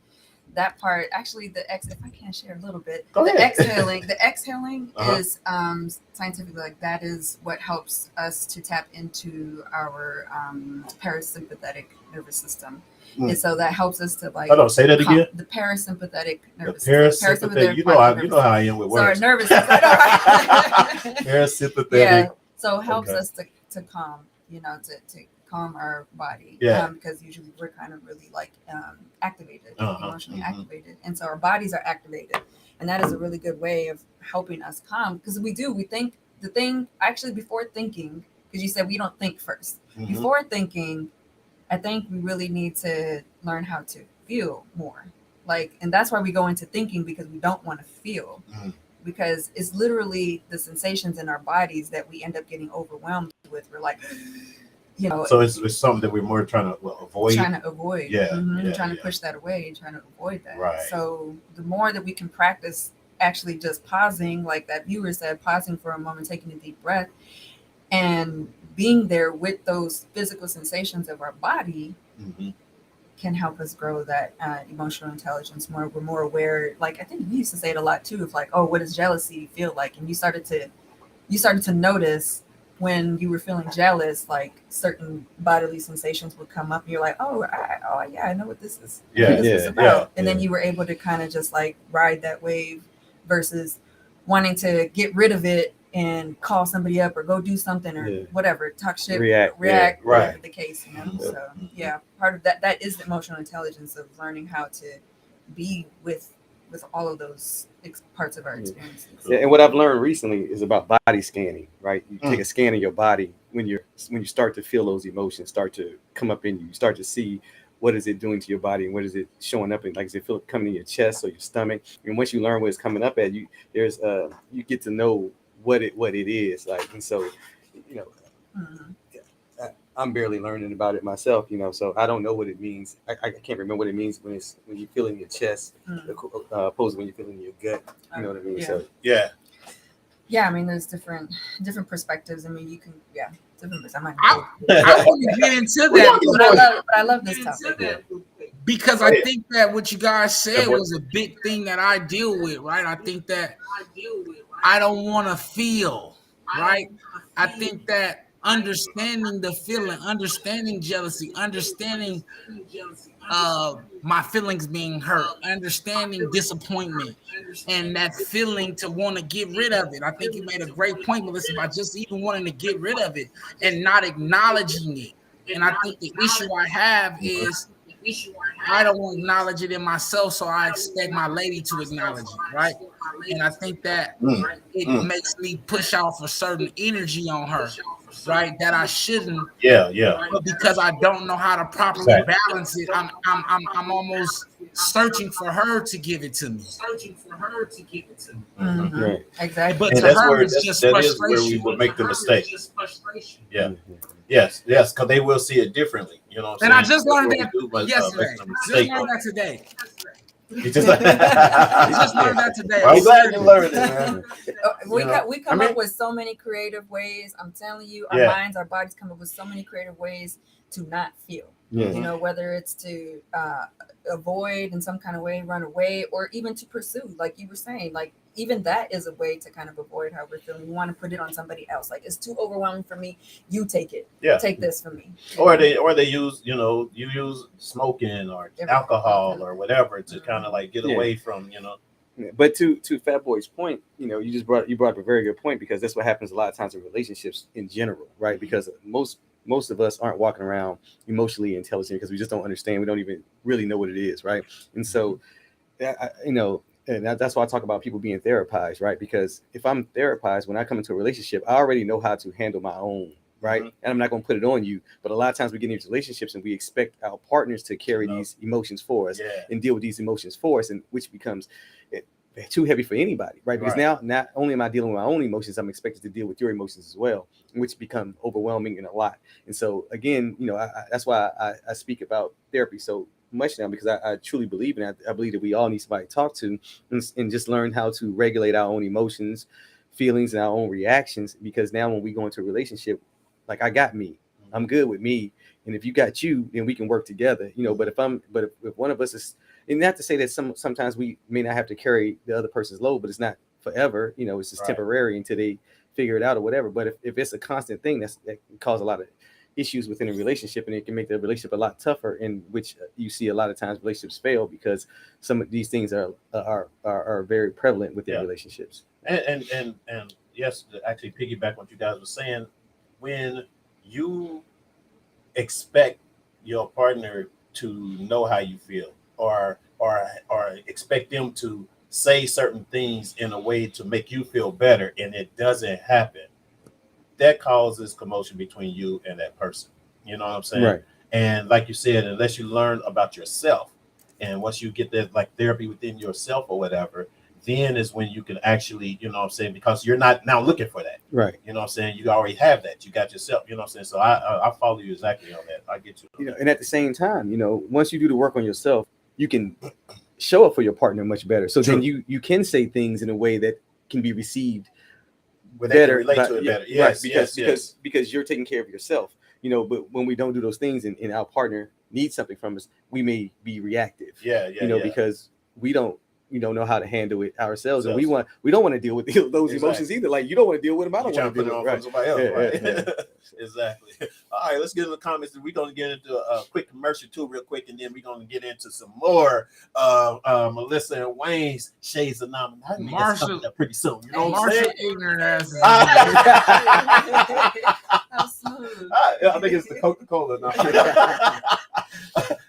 that part, actually, if I can share a little bit, the exhaling is scientifically, like that is what helps us to tap into our parasympathetic nervous system. And so that helps us to like. Hold on, say that again. The parasympathetic nervous system. Parasympathetic. You know how I am with words. Sorry, nervous system. Parasympathetic. Yeah. So it helps us to calm, you know, to calm our body. Because usually we're kind of really like activated, emotionally activated, and so our bodies are activated, and that is a really good way of helping us calm. Because we think the thing actually before thinking, because you said we don't think first. Before thinking, I think we really need to learn how to feel more. Like, and that's why we go into thinking, because we don't want to feel, because it's literally the sensations in our bodies that we end up getting overwhelmed with. We're like, you know. So it's something that we're more trying to avoid. Trying to push that away, trying to avoid that. Right. So the more that we can practice actually just pausing, like that viewer said, pausing for a moment, taking a deep breath, and being there with those physical sensations of our body can help us grow that emotional intelligence more. We're more aware. Like, I think we used to say it a lot too, of like, oh, what does jealousy feel like? And you started to notice when you were feeling jealous, like certain bodily sensations would come up and you're like, I know what this is. And then you were able to kind of just like ride that wave versus wanting to get rid of it and call somebody up or go do something or whatever, talk shit, react, whatever the case, you know. So part of that is the emotional intelligence of learning how to be with all of those parts of our experiences. And what I've learned recently is about body scanning, right? You take a scan of your body when you start to feel those emotions start to come up in you. You start to see what is it doing to your body and what is it showing up in, like, is it feel coming in your chest or your stomach? And once you learn what it's coming up at, you get to know what it is like. And so, you know, I'm barely learning about it myself, you know, so I don't know what it means. I can't remember what it means when you feel in your chest, opposed to when you feel in your gut. You know what I mean? Yeah. So yeah, I mean, there's different perspectives. I mean, you can different. I want to get into that, but I love this topic because I think that what you guys said was a big thing that I deal with, right? I think that I don't want to feel, right? I think that understanding the feeling, understanding jealousy, understanding my feelings being hurt, understanding disappointment, and that feeling to want to get rid of it. I think you made a great point, Melissa, about just even wanting to get rid of it and not acknowledging it. And I think the issue I have is I don't acknowledge it in myself, so I expect my lady to acknowledge it, right? And I think that it makes me push out for certain energy on her, right? That I shouldn't. But because I don't know how to properly balance it, I'm almost searching for her to give it to me. Right. Exactly. But and to her, it's just frustration. Is where we will make the mistake. Yes, because they will see it differently. You know what I'm saying? And I just learned that yesterday. Just learned that today. You just learned that today. I'm glad you learned it, man. We come up with so many creative ways. I'm telling you, our minds, our bodies come up with so many creative ways to not feel. You know, whether it's to avoid in some kind of way, run away, or even to pursue, like you were saying, like even that is a way to kind of avoid how we're feeling. We want to put it on somebody else. Like, it's too overwhelming for me. You take it. Take this from me. Or they use, you use smoking or alcohol or whatever to kind of like get away from, But to Fat Boy's point, you brought up a very good point, because that's what happens a lot of times in relationships in general, right? Because most of us aren't walking around emotionally intelligent because we just don't understand. We don't even really know what it is, right? And so, and that's why I talk about people being therapized, right? Because if I'm therapized, when I come into a relationship, I already know how to handle my own, right? And I'm not going to put it on you. But a lot of times we get into relationships and we expect our partners to carry these emotions for us and deal with these emotions for us, and which becomes too heavy for anybody, right? Because now not only am I dealing with my own emotions, I'm expected to deal with your emotions as well, which become overwhelming and a lot. And so again, that's why I speak about therapy so much now, because I truly believe in it. I believe that we all need somebody to talk to and just learn how to regulate our own emotions, feelings, and our own reactions. Because now when we go into a relationship, like, I got me, I'm good with me, and if you got you, then we can work together. But if one of us is, and not to say that sometimes we may not have to carry the other person's load, but it's not forever. It's just temporary until they figure it out or whatever. But if it's a constant thing, that can cause a lot of issues within a relationship, and it can make the relationship a lot tougher, in which you see a lot of times relationships fail because some of these things are very prevalent within relationships. And yes, to actually piggyback what you guys were saying, when you expect your partner to know how you feel, or expect them to say certain things in a way to make you feel better, and it doesn't happen, that causes commotion between you and that person. You know what I'm saying? Right. And like you said, unless you learn about yourself, and once you get that like therapy within yourself or whatever, then is when you can actually, because you're not now looking for that. Right. You know what I'm saying? You already have that. You got yourself, you know what I'm saying? So I follow you exactly on that. I get you. And at the same time, once you do the work on yourself, you can show up for your partner much better. So then you can say things in a way that can be received better, relate to it better. Yes, right, because you're taking care of yourself, but when we don't do those things and our partner needs something from us, we may be reactive. Because we don't know how to handle it ourselves, and we don't want to deal with those emotions either. Like, you don't want to deal with them, I don't want to deal with them. Somebody else, right? Exactly. All right, let's get into the comments. We're going to get into a quick commercial too, real quick, and then we're going to get into some more Melissa and Wayne's Shades of Non-Monogamy. Marshall, pretty soon. You know what I'm saying? Ignorant asses. I think it's the Coca-Cola.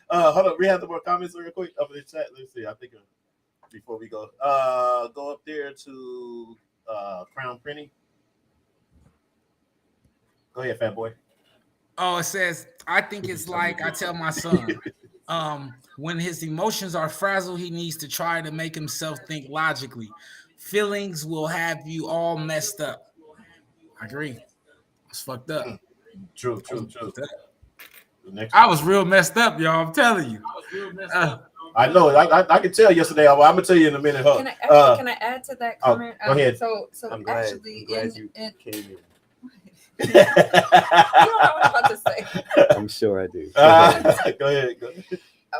Hold on, we have the more comments real quick up in the chat. Let's see. I think before we go up there to Crown Printing. Go ahead, Fat Boy. Oh, it says, I think it's like I tell my son, When his emotions are frazzled, he needs to try to make himself think logically. Feelings will have you all messed up. I agree. It's fucked up. True. I was real messed up, y'all. I'm telling you. I know. I can tell yesterday. I'm gonna tell you in a minute. Can I add to that comment? Go ahead. So I'm glad actually, you came in. you don't know what I'm about to say. I'm sure I do. Go ahead.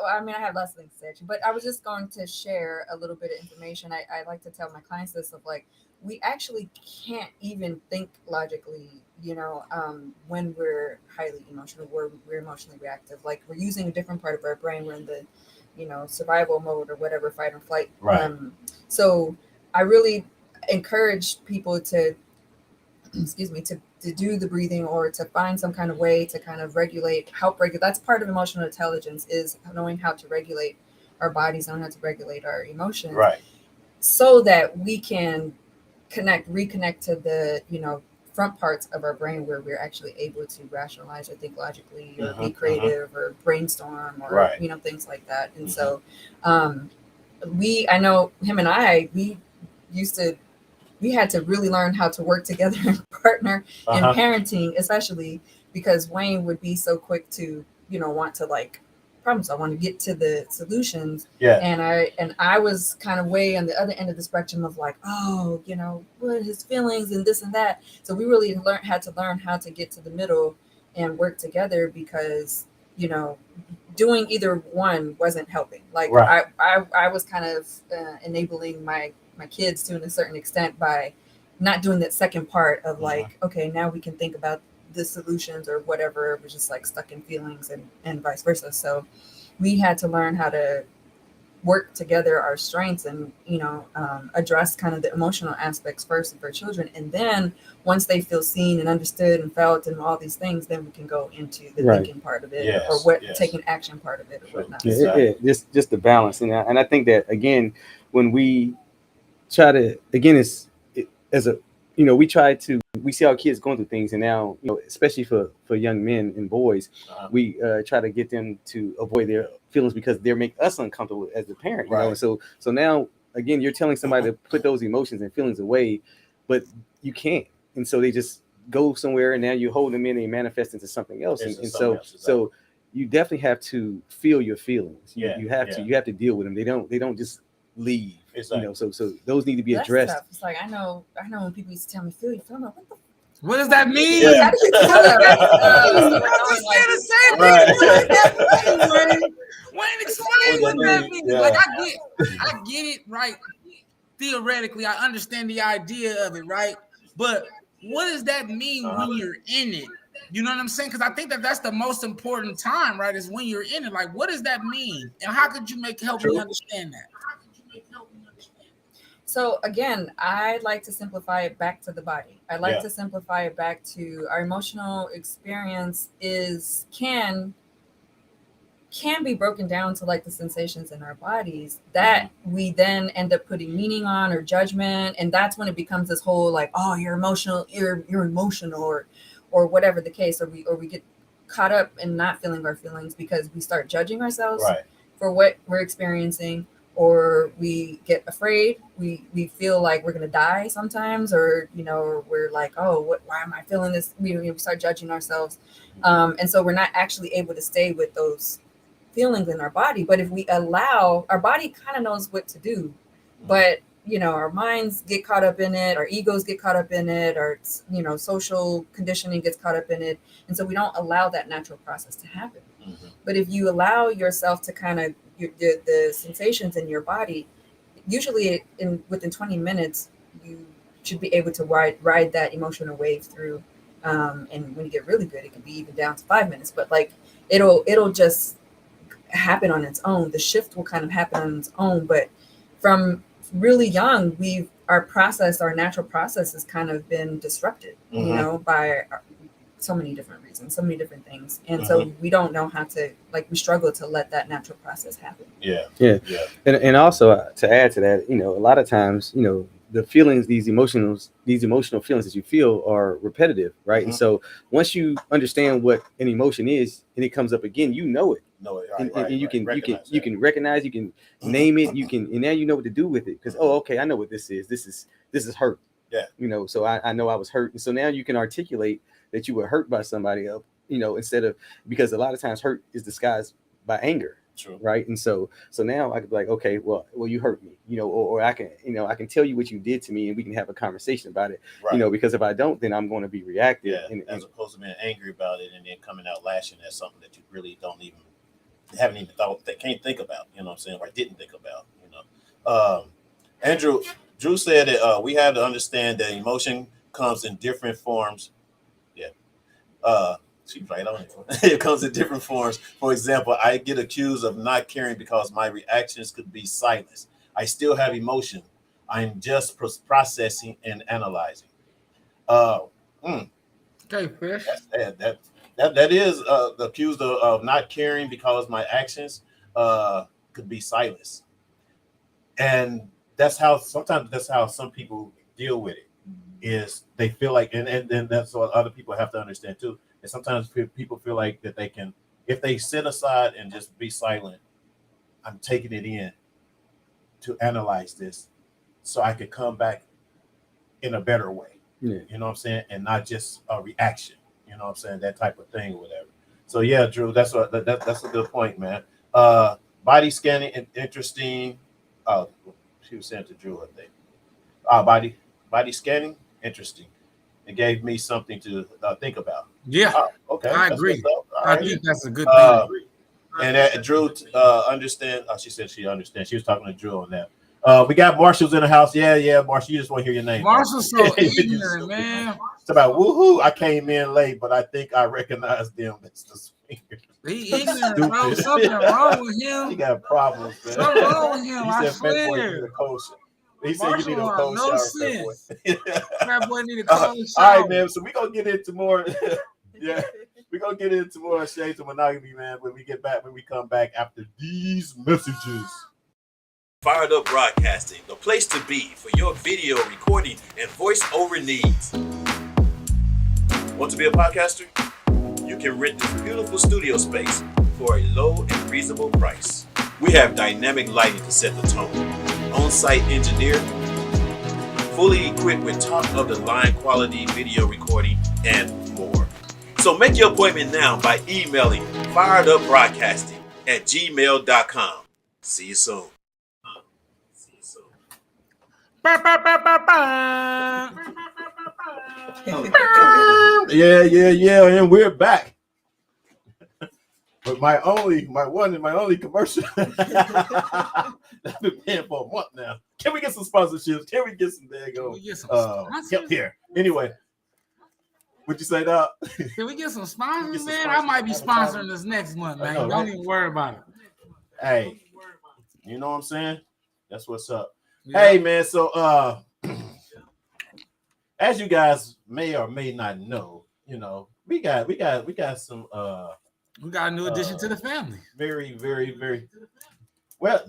I mean, I have lots of things to say, but I was just going to share a little bit of information. I like to tell my clients this of like, we actually can't even think logically, when we're highly emotional, we're emotionally reactive. Like we're using a different part of our brain. We're in the, survival mode or whatever, fight or flight. Right. So I really encourage people to, to do the breathing or to find some kind of way to kind of help regulate. That's part of emotional intelligence, is knowing how to regulate our bodies, knowing how to regulate our emotions. Right. So that we can reconnect to the, front parts of our brain where we're actually able to rationalize or think logically or be creative or brainstorm or, things like that. And so I know him and I, we had to really learn how to work together and partner in parenting, especially because Wayne would be so quick to, want to problem solve, want to get to the solutions. Yeah. And I was kind of way on the other end of the spectrum of like, what his feelings and this and that. So we really had to learn how to get to the middle and work together because, doing either one wasn't helping. Like I was kind of enabling my kids to a certain extent by not doing that second part of like, okay, now we can think about the solutions or whatever. It was just like stuck in feelings and vice versa. So we had to learn how to work together our strengths and, address kind of the emotional aspects first for children. And then once they feel seen and understood and felt and all these things, then we can go into the thinking part of it or taking action part of it or whatnot. Just the balance. And I think that, again, when we try to, we see our kids going through things, and now, especially for young men and boys, we try to get them to avoid their feelings because they make us uncomfortable as the parent. So now, again, you're telling somebody to put those emotions and feelings away, but you can't, and so they just go somewhere, and now you hold them in and manifest into something else. So you definitely have to feel your feelings. You have to deal with them. They don't just leave. Exactly. So those need to be addressed. It's like I know when people used to tell me, feel you, feel what the. What does that mean? How do you tell Wayne, explain what that means. Yeah. Like I get it, right? Theoretically, I understand the idea of it, right? But what does that mean when you're in it? You know what I'm saying? Because I think that's the most important time, right? Is when you're in it. Like, what does that mean? And how could you help me understand that? So again, I like to simplify it back to the body. I like to simplify it back to our emotional experience can be broken down to like the sensations in our bodies that we then end up putting meaning on or judgment. And that's when it becomes this whole like, oh, you're emotional, you're emotional or whatever the case, or we get caught up in not feeling our feelings because we start judging ourselves for what we're experiencing. Or we get afraid. We feel like we're gonna die sometimes, or we're like, oh, why am I feeling this? We start judging ourselves, and so we're not actually able to stay with those feelings in our body. But if we allow, our body kind of knows what to do, but our minds get caught up in it, our egos get caught up in it, our social conditioning gets caught up in it, and so we don't allow that natural process to happen. But if you allow yourself to kind of the sensations in your body, usually within 20 minutes, you should be able to ride that emotional wave through. And when you get really good, it can be even down to 5 minutes. But like it'll just happen on its own. The shift will kind of happen on its own. But from really young, our natural process has kind of been disrupted, by so many different reasons, so many different things. And so we don't know how to, we struggle to let that natural process happen. And also to add to that, a lot of times, the feelings, these emotional feelings that you feel are repetitive, right? Mm-hmm. And so once you understand what an emotion is and it comes up again, you know it. And you can recognize, you can name it, and now you know what to do with it. Because okay, I know what this is. This is hurt. Yeah. So I know I was hurt. And so now you can articulate that you were hurt by somebody else, instead of, because a lot of times hurt is disguised by anger. True. Right. And so now I could be like, okay, well, you hurt me, or I can, I can tell you what you did to me and we can have a conversation about it, right. Because if I don't, then I'm going to be reactive. Yeah, as opposed to being angry about it and then coming out lashing at something that you really haven't even thought, that can't think about, you know what I'm saying, or didn't think about, Drew said that we have to understand that emotion comes in different forms. Yeah. She's right on it. It comes in different forms. For example, I get accused of not caring because my reactions could be silence. I still have emotion. I'm just processing and analyzing. Okay, Fish. That is accused of not caring because my actions could be silence. And that's how some people deal with it. Is they feel like, and that's what other people have to understand too. And sometimes people feel like that they can, if they sit aside and just be silent, I'm taking it in to analyze this so I could come back in a better way. Yeah. You know what I'm saying? And not just a reaction. You know what I'm saying? That type of thing or whatever. So yeah, Drew, that's a good point, man. Body scanning, interesting. Oh, she was saying to Drew, I think. Body scanning, interesting. It gave me something to think about. Yeah. Okay. I agree. I think that's a good thing. And Drew understand. She said she understands. She was talking to Drew on that. We got Marshall's in the house. Yeah, Marshall. You just want to hear your name. Marshall's so ignorant, man. It's about woohoo. I came in late, but I think I recognized them. That's the swingers. He ignorant, bro. Something wrong with him. He got problems, man. Something wrong with him. I swear. He said you need a cold shower. Sense. That boy need a cold shower. All right, man. So we're gonna get into more. Yeah, we're gonna get into more shades of monogamy, man, when we come back after these messages. Fired Up Broadcasting, the place to be for your video recording and voiceover needs. Want to be a podcaster? You can rent this beautiful studio space for a low and reasonable price. We have dynamic lighting to set the tone, on-site engineer, fully equipped with top-of-the-line quality video recording, and more. So make your appointment now by emailing firedupbroadcasting@gmail.com. See you soon. Yeah, and we're back. But my one and only commercial I've been paying for a month now. Can we get some sponsorships? Can we get some help here? Anyway, what'd you say, Doc? Can we get some sponsors, man? I might be sponsoring this next month, man. Don't right? Even worry about it. Hey, you know what I'm saying? That's what's up. Yeah. Hey, man. So, as you guys may or may not know, we got some. We got a new addition to the family. Very, very, very well.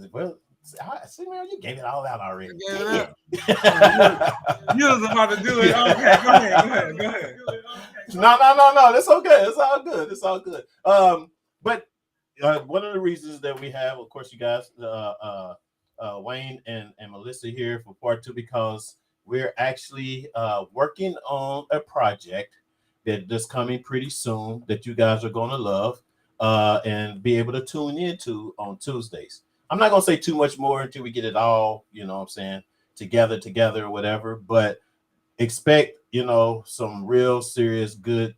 See, man, you gave it all out already. You was about to do it. Okay, go ahead. No. That's okay. It's all good. But one of the reasons that we have, of course, you guys, Wayne and Melissa here for part 2, because we're actually working on a project that's coming pretty soon that you guys are going to love and be able to tune into on Tuesdays. I'm not going to say too much more until we get it all, together or whatever, but expect, some real serious, good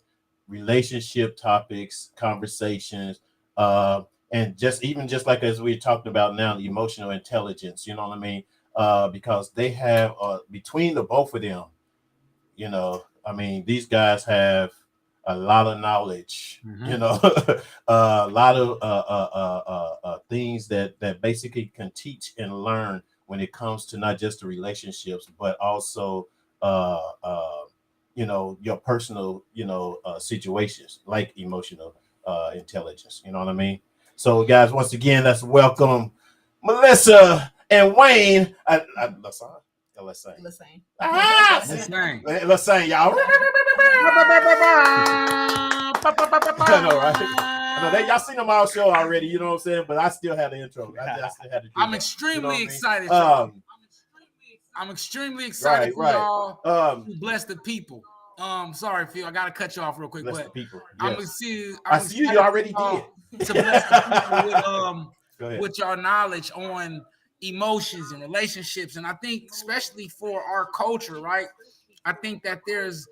relationship topics, conversations, and just like as we're talking about now, the emotional intelligence, you know what I mean? Because they have, between the both of them, these guys have a lot of knowledge, a lot of things that basically can teach and learn when it comes to not just the relationships, but also, your personal, situations like emotional intelligence. You know what I mean? So, guys, once again, let's welcome Melissa and Wayne. LaSane. LaSane. LaSane. LaSane, y'all. I know, right? I know y'all seen them all show already, you know what I'm saying? But I still had the intro. I still had to do I'm that. extremely excited. I'm extremely excited for y'all to bless the people. Sorry, Phil, I gotta cut you off real quick. Bless but the people. Yes. I see you already did. To bless the people with your knowledge on emotions and relationships. And I think especially for our culture, right? I think that there's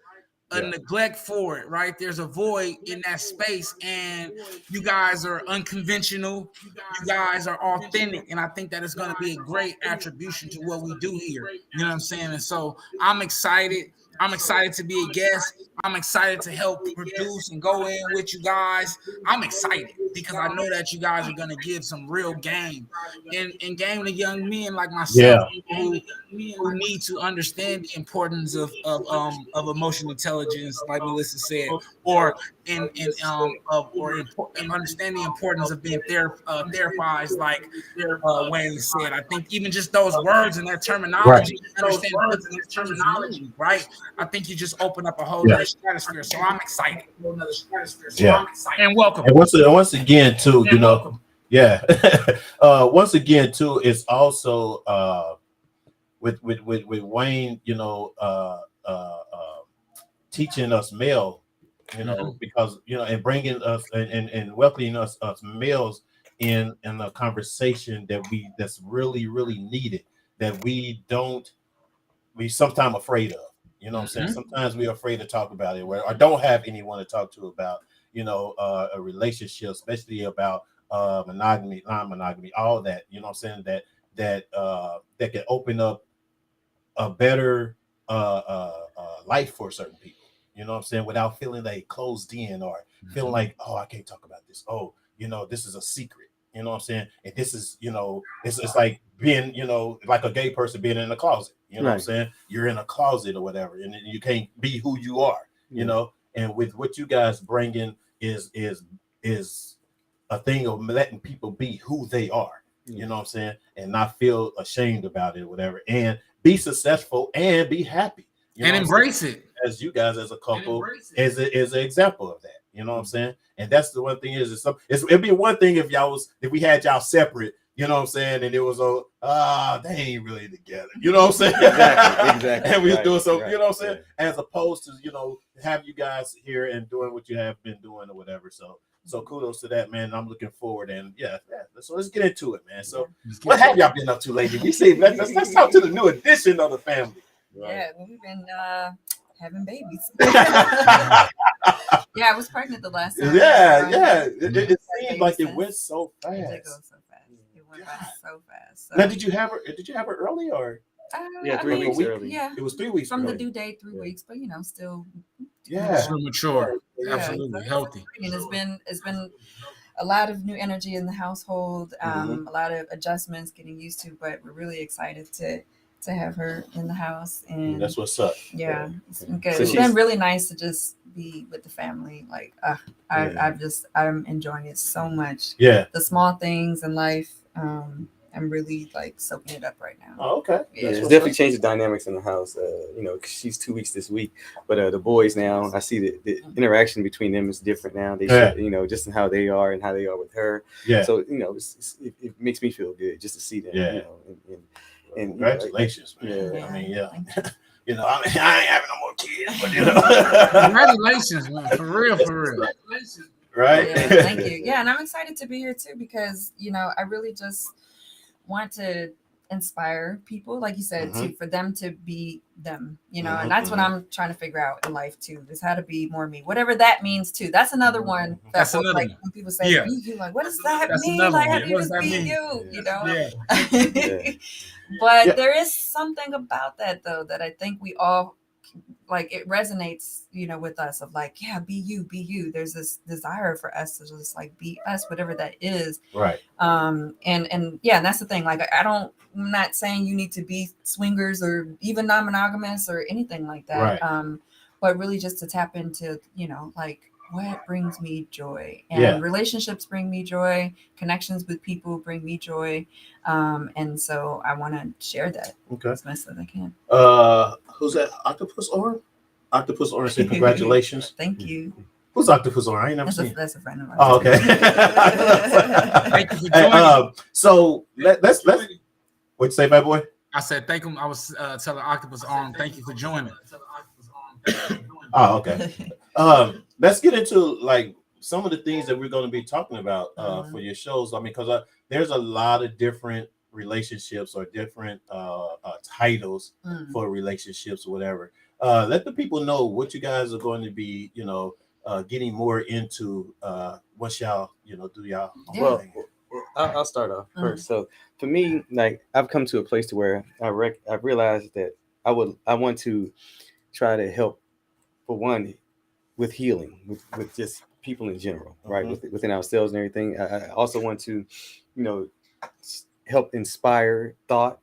a neglect for it, right? There's a void in that space, and you guys are unconventional. You guys are authentic, and I think that it's going to be a great attribution to what we do here. You know what I'm saying? And so I'm excited. I'm excited to be a guest. I'm excited to help produce and go in with you guys. I'm excited because I know that you guys are going to give some real game and game to young men like myself who need to understand the importance of emotional intelligence, like Melissa said, or understand the importance of being therapized, like Wayne said. I think even just those words and that terminology, understand what terminology, right? I think you just open up a whole other stratosphere. So I'm excited. And welcome. And once again, too, you know, once again, too, it's also with Wayne, you know, teaching us male, you know, because, you know, and bringing us and welcoming us males in a conversation that's really, really needed, that we sometimes afraid of. You know what I'm saying? Sometimes we're afraid to talk about it, or don't have anyone to talk to about, you know, a relationship, especially about monogamy, non-monogamy, all that. You know what I'm saying? That can open up a better life for certain people. You know what I'm saying? Without feeling like closed in or feeling like, oh, I can't talk about this. Oh, you know, this is a secret. You know what I'm saying? And this is, you know, it's like being, you know, like a gay person being in a closet. You know what I'm saying? You're in a closet or whatever, and you can't be who you are, you know? And with what you guys bring in is a thing of letting people be who they are, you know what I'm saying? And not feel ashamed about it or whatever, and be successful and be happy. You and embrace it. As you guys as a couple is an example of that. You know what I'm saying? And that's the one thing it'd be one thing if we had y'all separate, you know what I'm saying? And it was they ain't really together. You know what I'm saying? Exactly. And we was doing so, you know what I'm saying? As opposed to, you know, have you guys here and doing what you have been doing or whatever. So kudos to that, man. I'm looking forward, and so let's get into it, man. So what have y'all been up to lately? We see let's talk to the new addition of the family. Yeah, we've been having babies. Yeah, I was pregnant the last time. It seemed like it went so fast. It did go so fast. It went by so fast. So. Now, did you have her early or? 3 weeks early. Yeah, it was 3 weeks from the due date. 3 weeks, but you know, still. Still mature. Absolutely healthy. And it's been a lot of new energy in the household. A lot of adjustments, getting used to, but we're really excited to have her in the house, and that's what's up. Yeah, it's been good. So it's been really nice to just be with the family. Like, I'm enjoying it so much. Yeah, the small things in life. I'm really like soaking it up right now. Oh, okay. Yeah, it's definitely changed the dynamics in the house. You know, she's 2 weeks this week, but the boys now, I see the interaction between them is different now. They, you know, just in how they are and how they are with her. Yeah. So you know, it makes me feel good just to see them. Yeah. You know, and congratulations, you know, man. Yeah. I mean, you know, I ain't having no more kids, but you know, congratulations, man. For real. Right. Yeah, thank you. Yeah, and I'm excited to be here too because you know I really just want to inspire people, like you said, for them to be them, you know, and that's what I'm trying to figure out in life too, is how to be more me, whatever that means too. That's another one. That's another like one. when people say, be you, like, what does that mean? Like, how do you just be you? You know? Yeah. But there is something about that though, that I think we all like, it resonates, you know, with us of like, be you. There's this desire for us to just like be us, whatever that is. Right. And that's the thing. Like, I'm not saying you need to be swingers or even non-monogamous or anything like that. Right. But really just to tap into, you know, like what brings me joy, and relationships bring me joy, connections with people bring me joy, and so I want to share that as best as I can. Who's that? Octopus Orange? Octopus Orange said congratulations. Thank you. Who's Octopus Orange? I ain't never seen. That's a friend of mine. Oh, okay. Thank you for joining. So let's what you say, bad boy? I said thank him. I was telling Octopus Arm, thank you for joining. Oh, okay. Let's get into like some of the things that we're going to be talking about for your shows. I mean, because there's a lot of different relationships or different titles for relationships or whatever. Let the people know what you guys are going to be, getting more into once y'all, do y'all. Well, I'll start off first. So for me, like I've come to a place to where I've realized that I want to try to help, for one, with healing, with just people in general, right? Within ourselves and everything. I also want to, help inspire thought,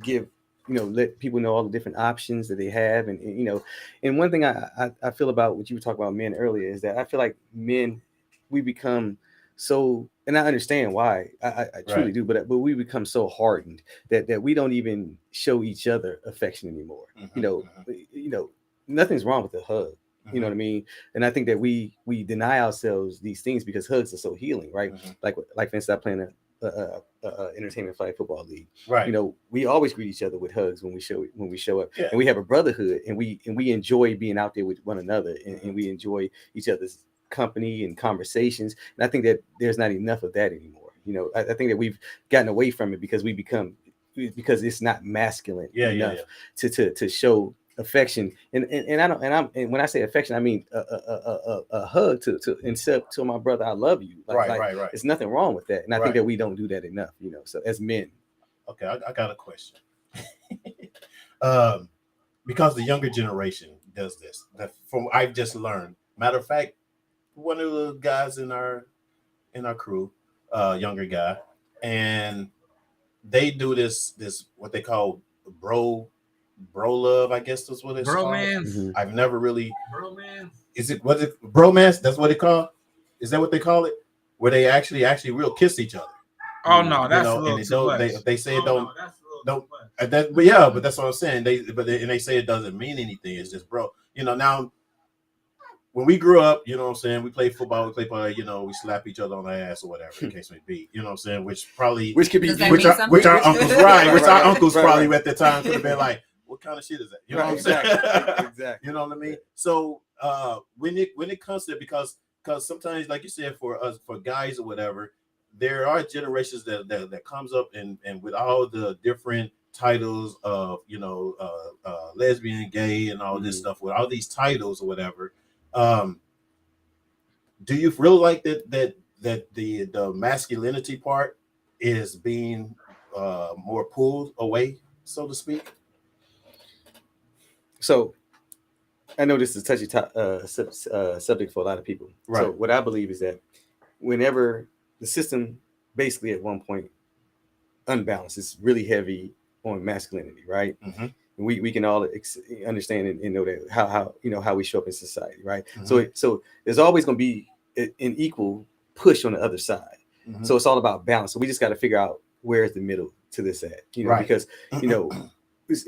give, let people know all the different options that they have. And one thing I feel about what you were talking about men earlier is that I feel like men, we become so, and I understand why, I truly do, but we become so hardened that we don't even show each other affection anymore. Nothing's wrong with a hug. You know what I mean? And I think that we deny ourselves these things because hugs are so healing, right? Like for instance, I play in a entertainment flag football league. Right. We always greet each other with hugs when we show up. Yeah. And we have a brotherhood, and we enjoy being out there with one another, and we enjoy each other's company and conversations. And I think that there's not enough of that anymore. I think that we've gotten away from it because because it's not masculine enough to show affection. And when I say affection, I mean a hug to my brother. I love you. Right. There's nothing wrong with that. And I think that we don't do that enough, so as men. Okay, I got a question. Because the younger generation does this. From I've just learned. Matter of fact, one of the guys in our crew, younger guy, and they do this what they call bro love, I guess that's what it's bromance. Called. I've never really bromance. Was it bromance? That's what they call. Is that what they call it? Where they actually real kiss each other. Oh no, that's a little too much. They say it don't. But that's what I'm saying. They say it doesn't mean anything. It's just bro. Now when we grew up, you know what I'm saying, we played football, we slap each other on the ass or whatever the case may be. You know what I'm saying? Which could be which our uncles our uncles probably at the time could have been like, what kind of shit is that? You know what I'm saying? Exactly. You know what I mean? So when it comes to because sometimes, like you said, for us, for guys or whatever, there are generations that comes up and with all the different titles of lesbian, gay, and all this stuff, with all these titles or whatever. Do you feel like that the masculinity part is being more pulled away, so to speak? So I know this is a touchy subject for a lot of people. Right. So what I believe is that whenever the system basically at one point unbalanced, it's really heavy on masculinity, right? Mm-hmm. We can all understand and know that how we show up in society, right? Mm-hmm. So there's always going to be an equal push on the other side. Mm-hmm. So it's all about balance. So we just got to figure out where's the middle to this at, because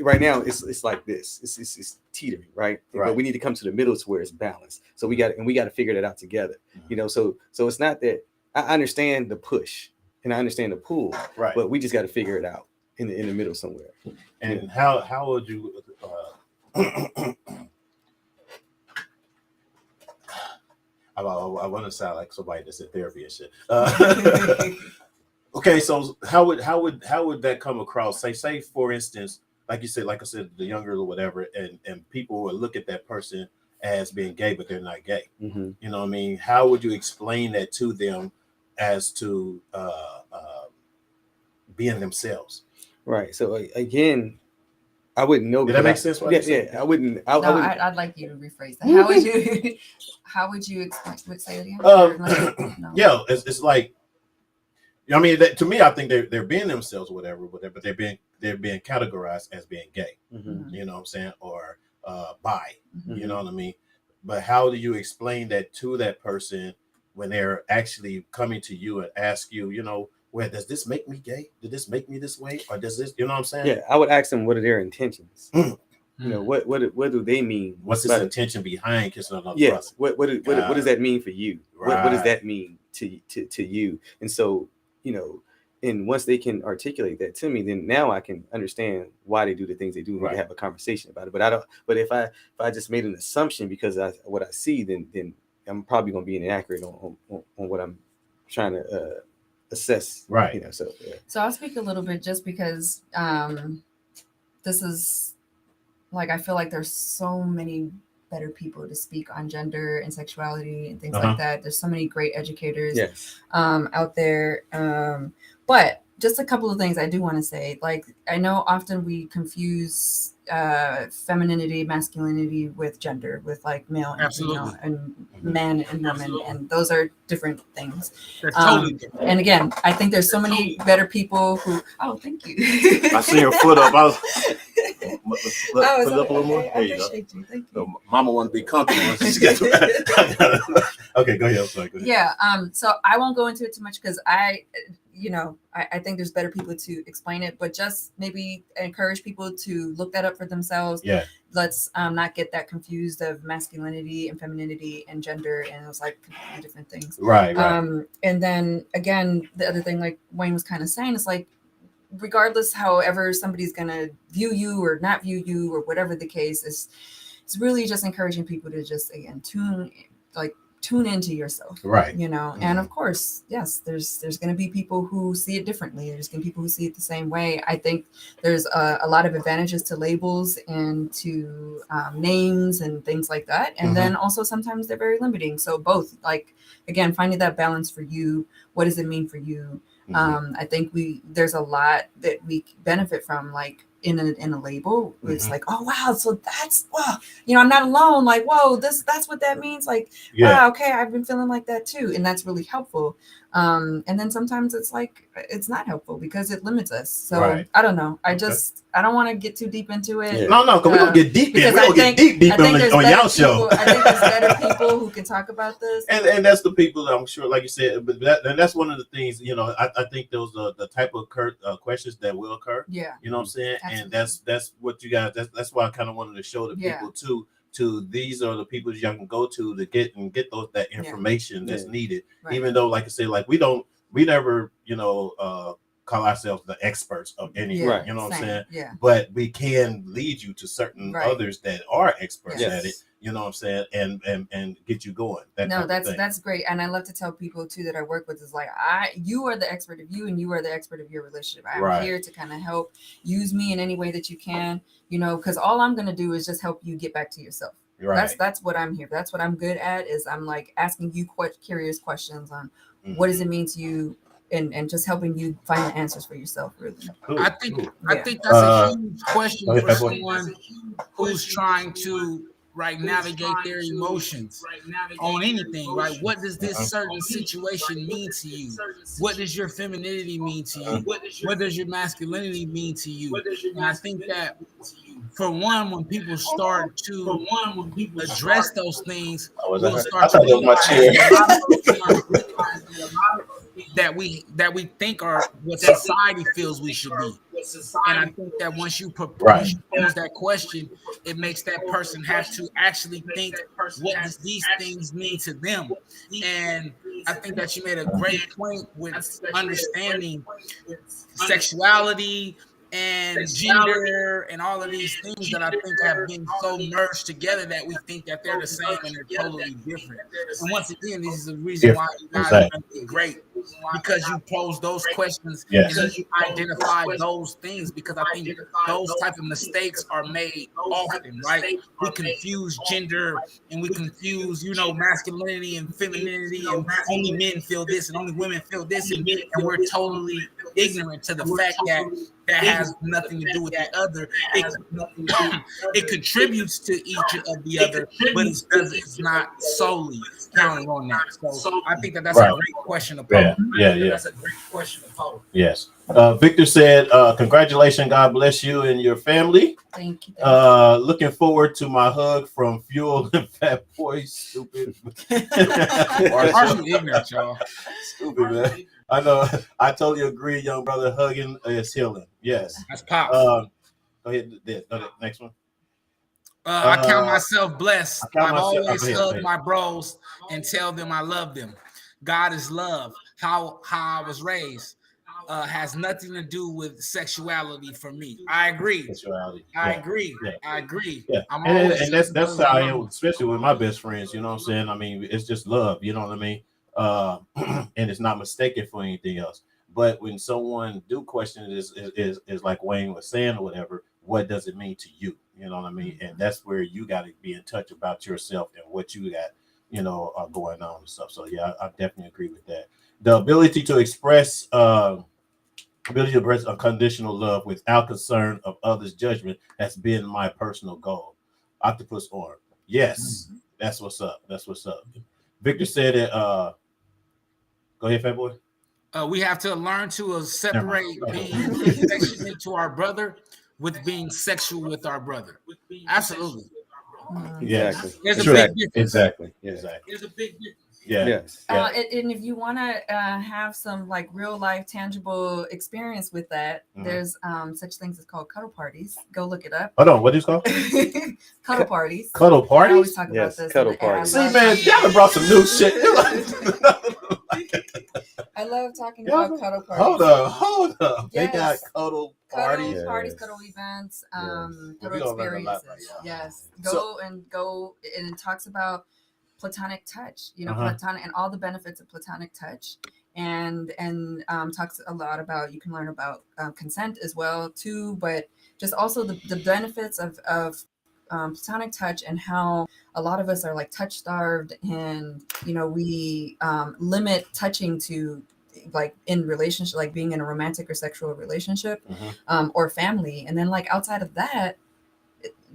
right now it's like this. It's teetering, right? But we need to come to the middle to where it's balanced. So we got to figure that out together. Mm-hmm. So it's not that I understand the push and I understand the pull, right? But we just got to figure it out in the middle somewhere. And how would you I want to sound like somebody that's in therapy and shit. Okay, so how would that come across? Say for instance, like I said, the younger or whatever, and people will look at that person as being gay, but they're not gay. Mm-hmm. You know what I mean? How would you explain that to them as to being themselves? Right. So again, I wouldn't know. Did that make sense? Yeah. I wouldn't. I'd like you to rephrase that. How would you explain? Say it again. No. Yeah, it's like. I mean, to me, I think they're being themselves, or whatever, but they're being categorized as being gay. Mm-hmm. You know what I'm saying, or bi. Mm-hmm. You know what I mean. But how do you explain that to that person when they're actually coming to you and ask you, well, does this make me gay? Did this make me this way? Or does this, you know what I'm saying? Yeah, I would ask them, what are their intentions? What do they mean? What's his intention behind kissing another person? What does that mean for you? Right. What does that mean to you? And so, and once they can articulate that to me, then now I can understand why they do the things they do. And we can have a conversation about it. But if I just made an assumption because what I see, then I'm probably going to be inaccurate on what I'm trying to assess. Right. So I'll speak a little bit just because this is like, I feel like there's so many better people to speak on gender and sexuality and things like that. There's so many great educators out there. But just a couple of things I do want to say. Like, I know often we confuse femininity, masculinity with gender, with like male and female and men and women, and those are different things. And again, I think there's so many better people who. Oh, thank you. I see your foot up. I was put it up a little more. There you go. Thank you. Mama want to be comfortable. Okay, go ahead. I'm sorry. Go ahead. Yeah. So I won't go into it too much because I think there's better people to explain it, but just maybe encourage people to look that up for themselves. Yeah. Let's not get that confused of masculinity and femininity and gender, and it's like completely different things. Right. And then again, the other thing, like Wayne was kind of saying, is like, regardless however somebody's gonna view you or not view you or whatever the case is, it's really just encouraging people to just again tune into yourself, right? And of course, yes, there's going to be people who see it differently. There's going to be people who see it the same way. I think there's a lot of advantages to labels and to names and things like that. And then also sometimes they're very limiting. So both, like, again, finding that balance for you. What does it mean for you? I think there's a lot that we benefit from, like in a label. It's like, oh wow, so that's I'm not alone. Like, whoa, that's what that means. Like, wow, okay, I've been feeling like that too, and that's really helpful. And then sometimes it's like it's not helpful because it limits us. So I don't know. I don't want to get too deep into it. Yeah. No, because we don't get deep. Because we don't get deep on y'all show. I think there's better people who can talk about this. And that's the people that I'm sure, like you said, but that's one of the things. I think those are the type of questions that will occur. Yeah. You know what I'm saying? Absolutely. And that's what you guys. That's why I kind of wanted to show the people too. These are the people you can go to get that information that's needed. Right. Even though, like I said, like we never call ourselves the experts of anything. Right. You know what I'm saying? Yeah. But we can lead you to certain others that are experts at it. You know what I'm saying? And get you going. That's great. And I love to tell people too that I work with is like, you are the expert of you and you are the expert of your relationship. I'm here to kind of help. Use me in any way that you can, because all I'm going to do is just help you get back to yourself. Right. That's what I'm here. That's what I'm good at, is I'm like asking you curious questions on what does it mean to you, and just helping you find the answers for yourself, really. I think that's a huge question for someone who's trying to navigate their emotions on anything, right? What does this certain situation mean to you? What does your femininity mean to you? What does your masculinity mean to you? And I think that for one, when people start to address those things, we'll start to that we think are what society feels we should be. And I think that once you pose that question, it makes that person have to actually think, what does these things mean to them? And I think that you made a great point with understanding sexuality and gender and all of these things that I think have been so merged together that we think that they're the same and they're totally different. And once again, this is the reason why you guys are going to be great, because you pose those questions and you identify those things, because I think those type of mistakes are made often, right? We confuse gender and we confuse, masculinity and femininity, and only men feel this and only women feel this, and we're totally ignorant to the fact that has nothing to do with the other. It contributes to each of the other, but it's not solely counting on that. So I think that's a great question to pose. Yeah. That's a great question to pose. Yes. Victor said, congratulations, God bless you and your family. Thank you. Looking forward to my hug from Fuel and Fat Boy. Stupid. Are you ignorant, y'all? Stupid, man. I know. I totally agree, young brother. Hugging is healing. Yes. That's pop. Go ahead. Next one. I count myself blessed. I've always hugged my bros and tell them I love them. God is love. How I was raised has nothing to do with sexuality for me. I agree. I agree. Yeah. And that's how I am, especially with my best friends. You know what I'm saying? I mean, it's just love. You know what I mean? And it's not mistaken for anything else. But when someone do question it, is like Wayne was saying or whatever, what does it mean to you? You know what I mean? And that's where you got to be in touch about yourself and what you got, going on and stuff. So yeah, I definitely agree with that. The ability to express unconditional love without concern of others' judgment has been my personal goal. Octopus Orm. Yes, that's what's up. That's what's up. Victor said it. Go ahead, Fat Boy. We have to learn to separate being affectionate to our brother with being sexual with our brother. Absolutely. Exactly. There's a big difference. Exactly. There's a big difference. Yeah. Yes. And if you want to have some like real life tangible experience with that, there's such things as called cuddle parties. Go look it up. Hold on, what is it called? Cuddle parties. Cuddle parties? I always talk about this. Cuddle parties. See, man, y'all brought some new shit. I love talking about cuddle parties. Hold up. Yes. They got cuddle parties. Cuddle parties, cuddle events, cuddle experiences. Yes. Go, and it talks about platonic touch, platonic and all the benefits of platonic touch, and talks a lot about, you can learn about consent as well too, but just also the benefits of platonic touch, and how a lot of us are like touch starved, and we limit touching to like in relationship, like being in a romantic or sexual relationship, or family, and then like outside of that,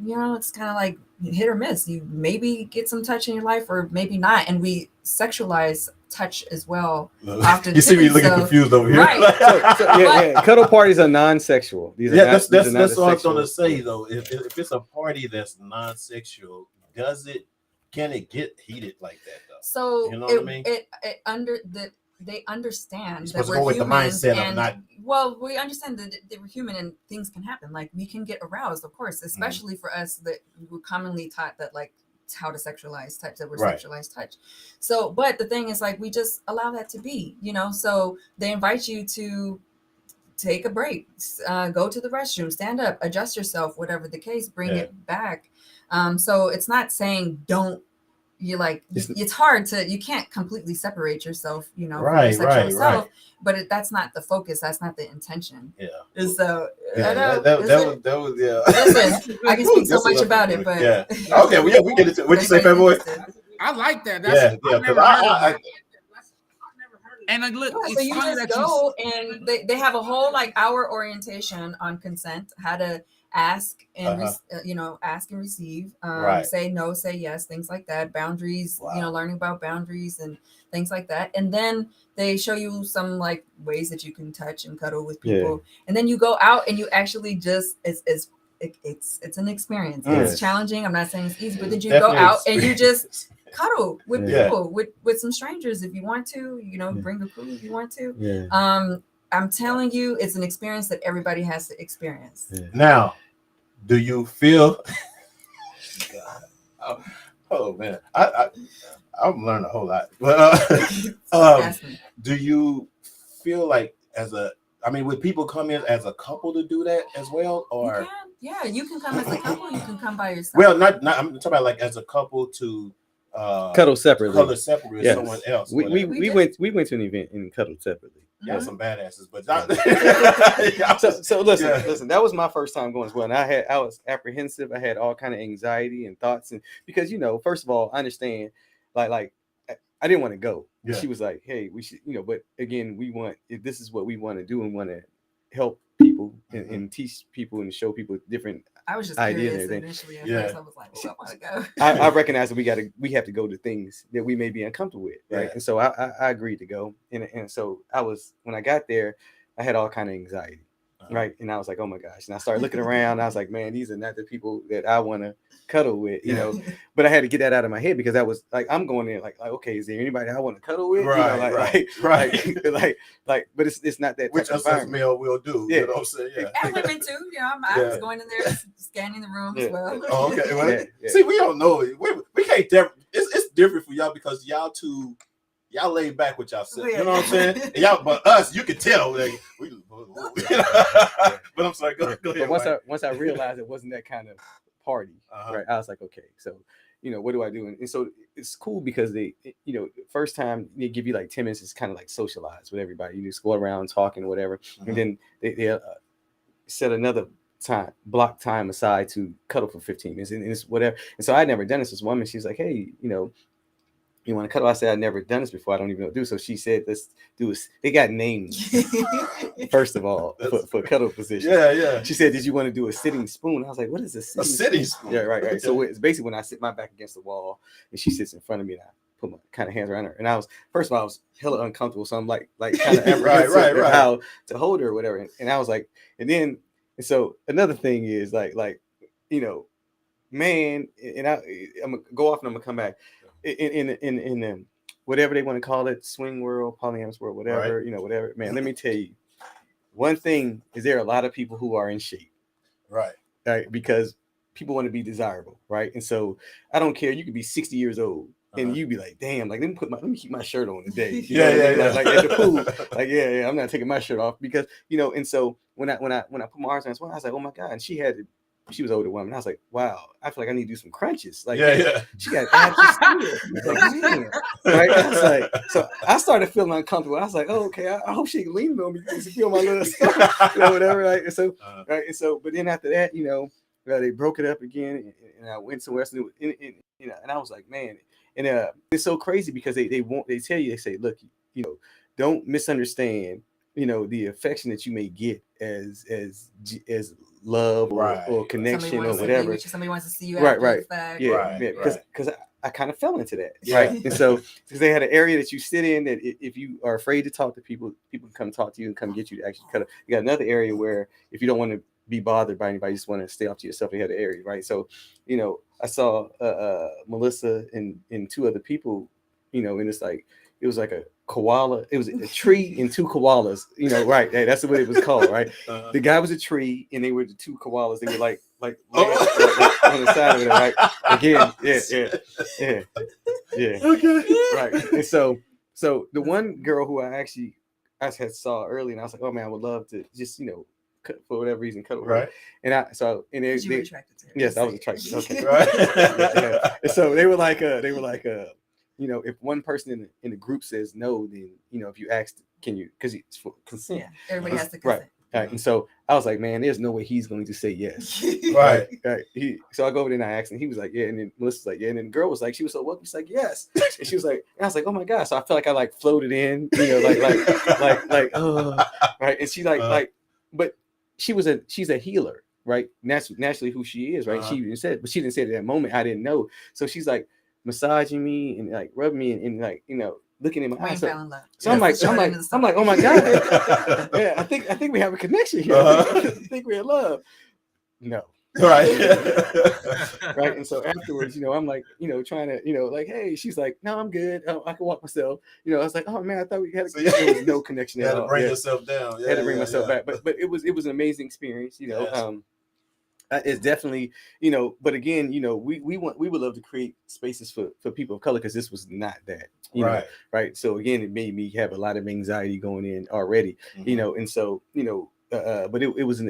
it's kind of like hit or miss. You maybe get some touch in your life or maybe not, and we sexualize touch as well. Often you see me looking confused over here, right? Cuddle parties are non-sexual. That's what I was gonna say though. If it's a party that's non-sexual, can it get heated like that though? So what I mean? They understand that we're with human, the mindset of not. Well, we understand that we're human and things can happen. Like we can get aroused, of course, especially for us that we're commonly taught that like how to sexualize touch, that we're sexualized touch. So, but the thing is, like, we just allow that to be, so they invite you to take a break, go to the restroom, stand up, adjust yourself, whatever the case, bring it back. So it's not saying don't. It's hard to, you can't completely separate yourself, from your sexual self, but that's not the focus. That's not the intention. Yeah. And so that was Listen, I can speak so much about it, but okay, well, we get it. What'd you say, Fat Boy? I like that. And like, look, so you just go and they have a whole like hour orientation on consent, how to ask and ask and receive, say no, say yes, things like that, boundaries, learning about boundaries and things like that. And then they show you some like ways that you can touch and cuddle with people, and then you go out and you actually just it's an experience. It's challenging. I'm not saying it's easy, but then you go out and you just cuddle with people, with some strangers if you want to, bring a crew if you want to. I'm telling you, it's an experience that everybody has to experience. Yeah. Now, do you feel? oh man, I'm learning a whole lot. But do you feel like would people come in as a couple to do that as well, or? You can come as a couple. You can come by yourself. Well, not. I'm talking about like as a couple to cuddle separately. With someone else. We went to an event and cuddled separately. Yeah, some badasses, but not. so listen. That was my first time going as well, and I was apprehensive. I had all kind of anxiety and thoughts, and because first of all, I understand, like I didn't want to go. Yeah. She was like, hey, we should, but again, if this is what we want to do and want to help people and teach people and show people different I was just ideas curious and everything. initially at first. I was like, I want to go. I recognize that we have to go to things that we may be uncomfortable with, right? Yeah. And so I agreed to go, and so when I got there, I had all kind of anxiety, right? And I was like, oh my gosh, and I started looking around. I was like, man, these are not the people that I want to cuddle with, But I had to get that out of my head because I was like, I'm going there like okay, is there anybody I want to cuddle with? Right. But it's not that. Which us as male will do. Yeah. You know what I'm saying? Yeah. And women too. I was going in there scanning the room as well. Oh, okay. Well, Yeah. See, we don't know. We can't. It's different for y'all because y'all laid back with yourself. You know what I'm saying? And y'all, but us, you can tell. Like, but I'm sorry. Go ahead. But once I realized it wasn't that kind of party, right? I was like, okay, so what do I do? And so it's cool because they, first time they give you like 10 minutes, it's kind of like socialize with everybody. You just go around talking, whatever, and then they set another block time aside to cuddle for 15 minutes, and it's whatever. And so I'd never done this. This woman, she's like, hey, you want to cuddle? I said, I've never done this before. I don't even know what to do. So she said, let's do this. They got names, first of all, for cuddle position. Yeah. She said, did you want to do a sitting spoon? I was like, what is a sitting spoon? Yeah, right. Okay. So it's basically when I sit my back against the wall and she sits in front of me and I put my kind of hands around her. And I was hella uncomfortable. So I'm like kind of apprehensive how to hold her or whatever. And I was like, and so another thing is like, man, and I'm gonna go off and I'm gonna come back. In whatever they want to call it, swing world, polyamorous world, whatever, whatever. Man, let me tell you, one thing is there are a lot of people who are in shape, right? Because people want to be desirable, right? And so I don't care. You could be 60 years old and you be like, damn, like let me keep my shirt on today. Like at the pool, like I'm not taking my shirt off because And so when I put my arms around, I was like, oh my god, and she was an older woman. I was like, wow, I feel like I need to do some crunches. Like, she got abs. Like, man. Right? I was like, so I started feeling uncomfortable. I was like, oh, okay, I hope she can lean on me to feel my little stuff, whatever. Right? And so, but then after that, they broke it up again, and I went somewhere else, and I was like, man, and it's so crazy because they tell you, they say, look, don't misunderstand, the affection that you may get as love or connection or whatever. Somebody wants to see you after the fact. Because I kind of fell into that, right? And so because they had an area that you sit in that if you are afraid to talk to people can come talk to you and come get you to actually cut up. You got another area where if you don't want to be bothered by anybody, you just want to stay off to yourself, you had an area, right? So I saw Melissa and two other people, and it's like it was like a koala. It was a tree and two koalas, right? That's what it was called, right? The guy was a tree and they were the two koalas. They were like on the side of it, right? Again, yeah. Okay. Right. And so the one girl who I had saw early, and I was like, oh man, I would love to just, for whatever reason, cuddle her. Right. And I you were attracted to her. Yes, I was attracted. Okay. Right. And so they were like if one person in the group says no, then if you ask, can you? Because it's for consent. Yeah, everybody has to consent. Right. And so I was like, man, there's no way he's going to say yes. Right. So I go over there and I asked, and he was like, yeah. And then Melissa's like, yeah. And then the girl was like, she was so welcome. She's like, yes. And she was like, and I was like, oh my god. So I felt like I floated in, right. And she but she's a healer, right? Naturally who she is, right? She even said, but she didn't say it at that moment. I didn't know. So she's like massaging me and rubbing me and looking in my eyes. So I'm like, oh my god. Yeah, I think we have a connection here. I think we're in love. No. Right. Right. And so afterwards, I'm like, trying to, hey, she's like, no, I'm good. I can walk myself. I was like, oh man, I thought we had there was no connection at all. You had to bring yourself down. Had to bring myself back. But it was an amazing experience, Yes. It's definitely, but again, we would love to create spaces for people of color because this was not that, right. So again, it made me have a lot of anxiety going in already, and so but it was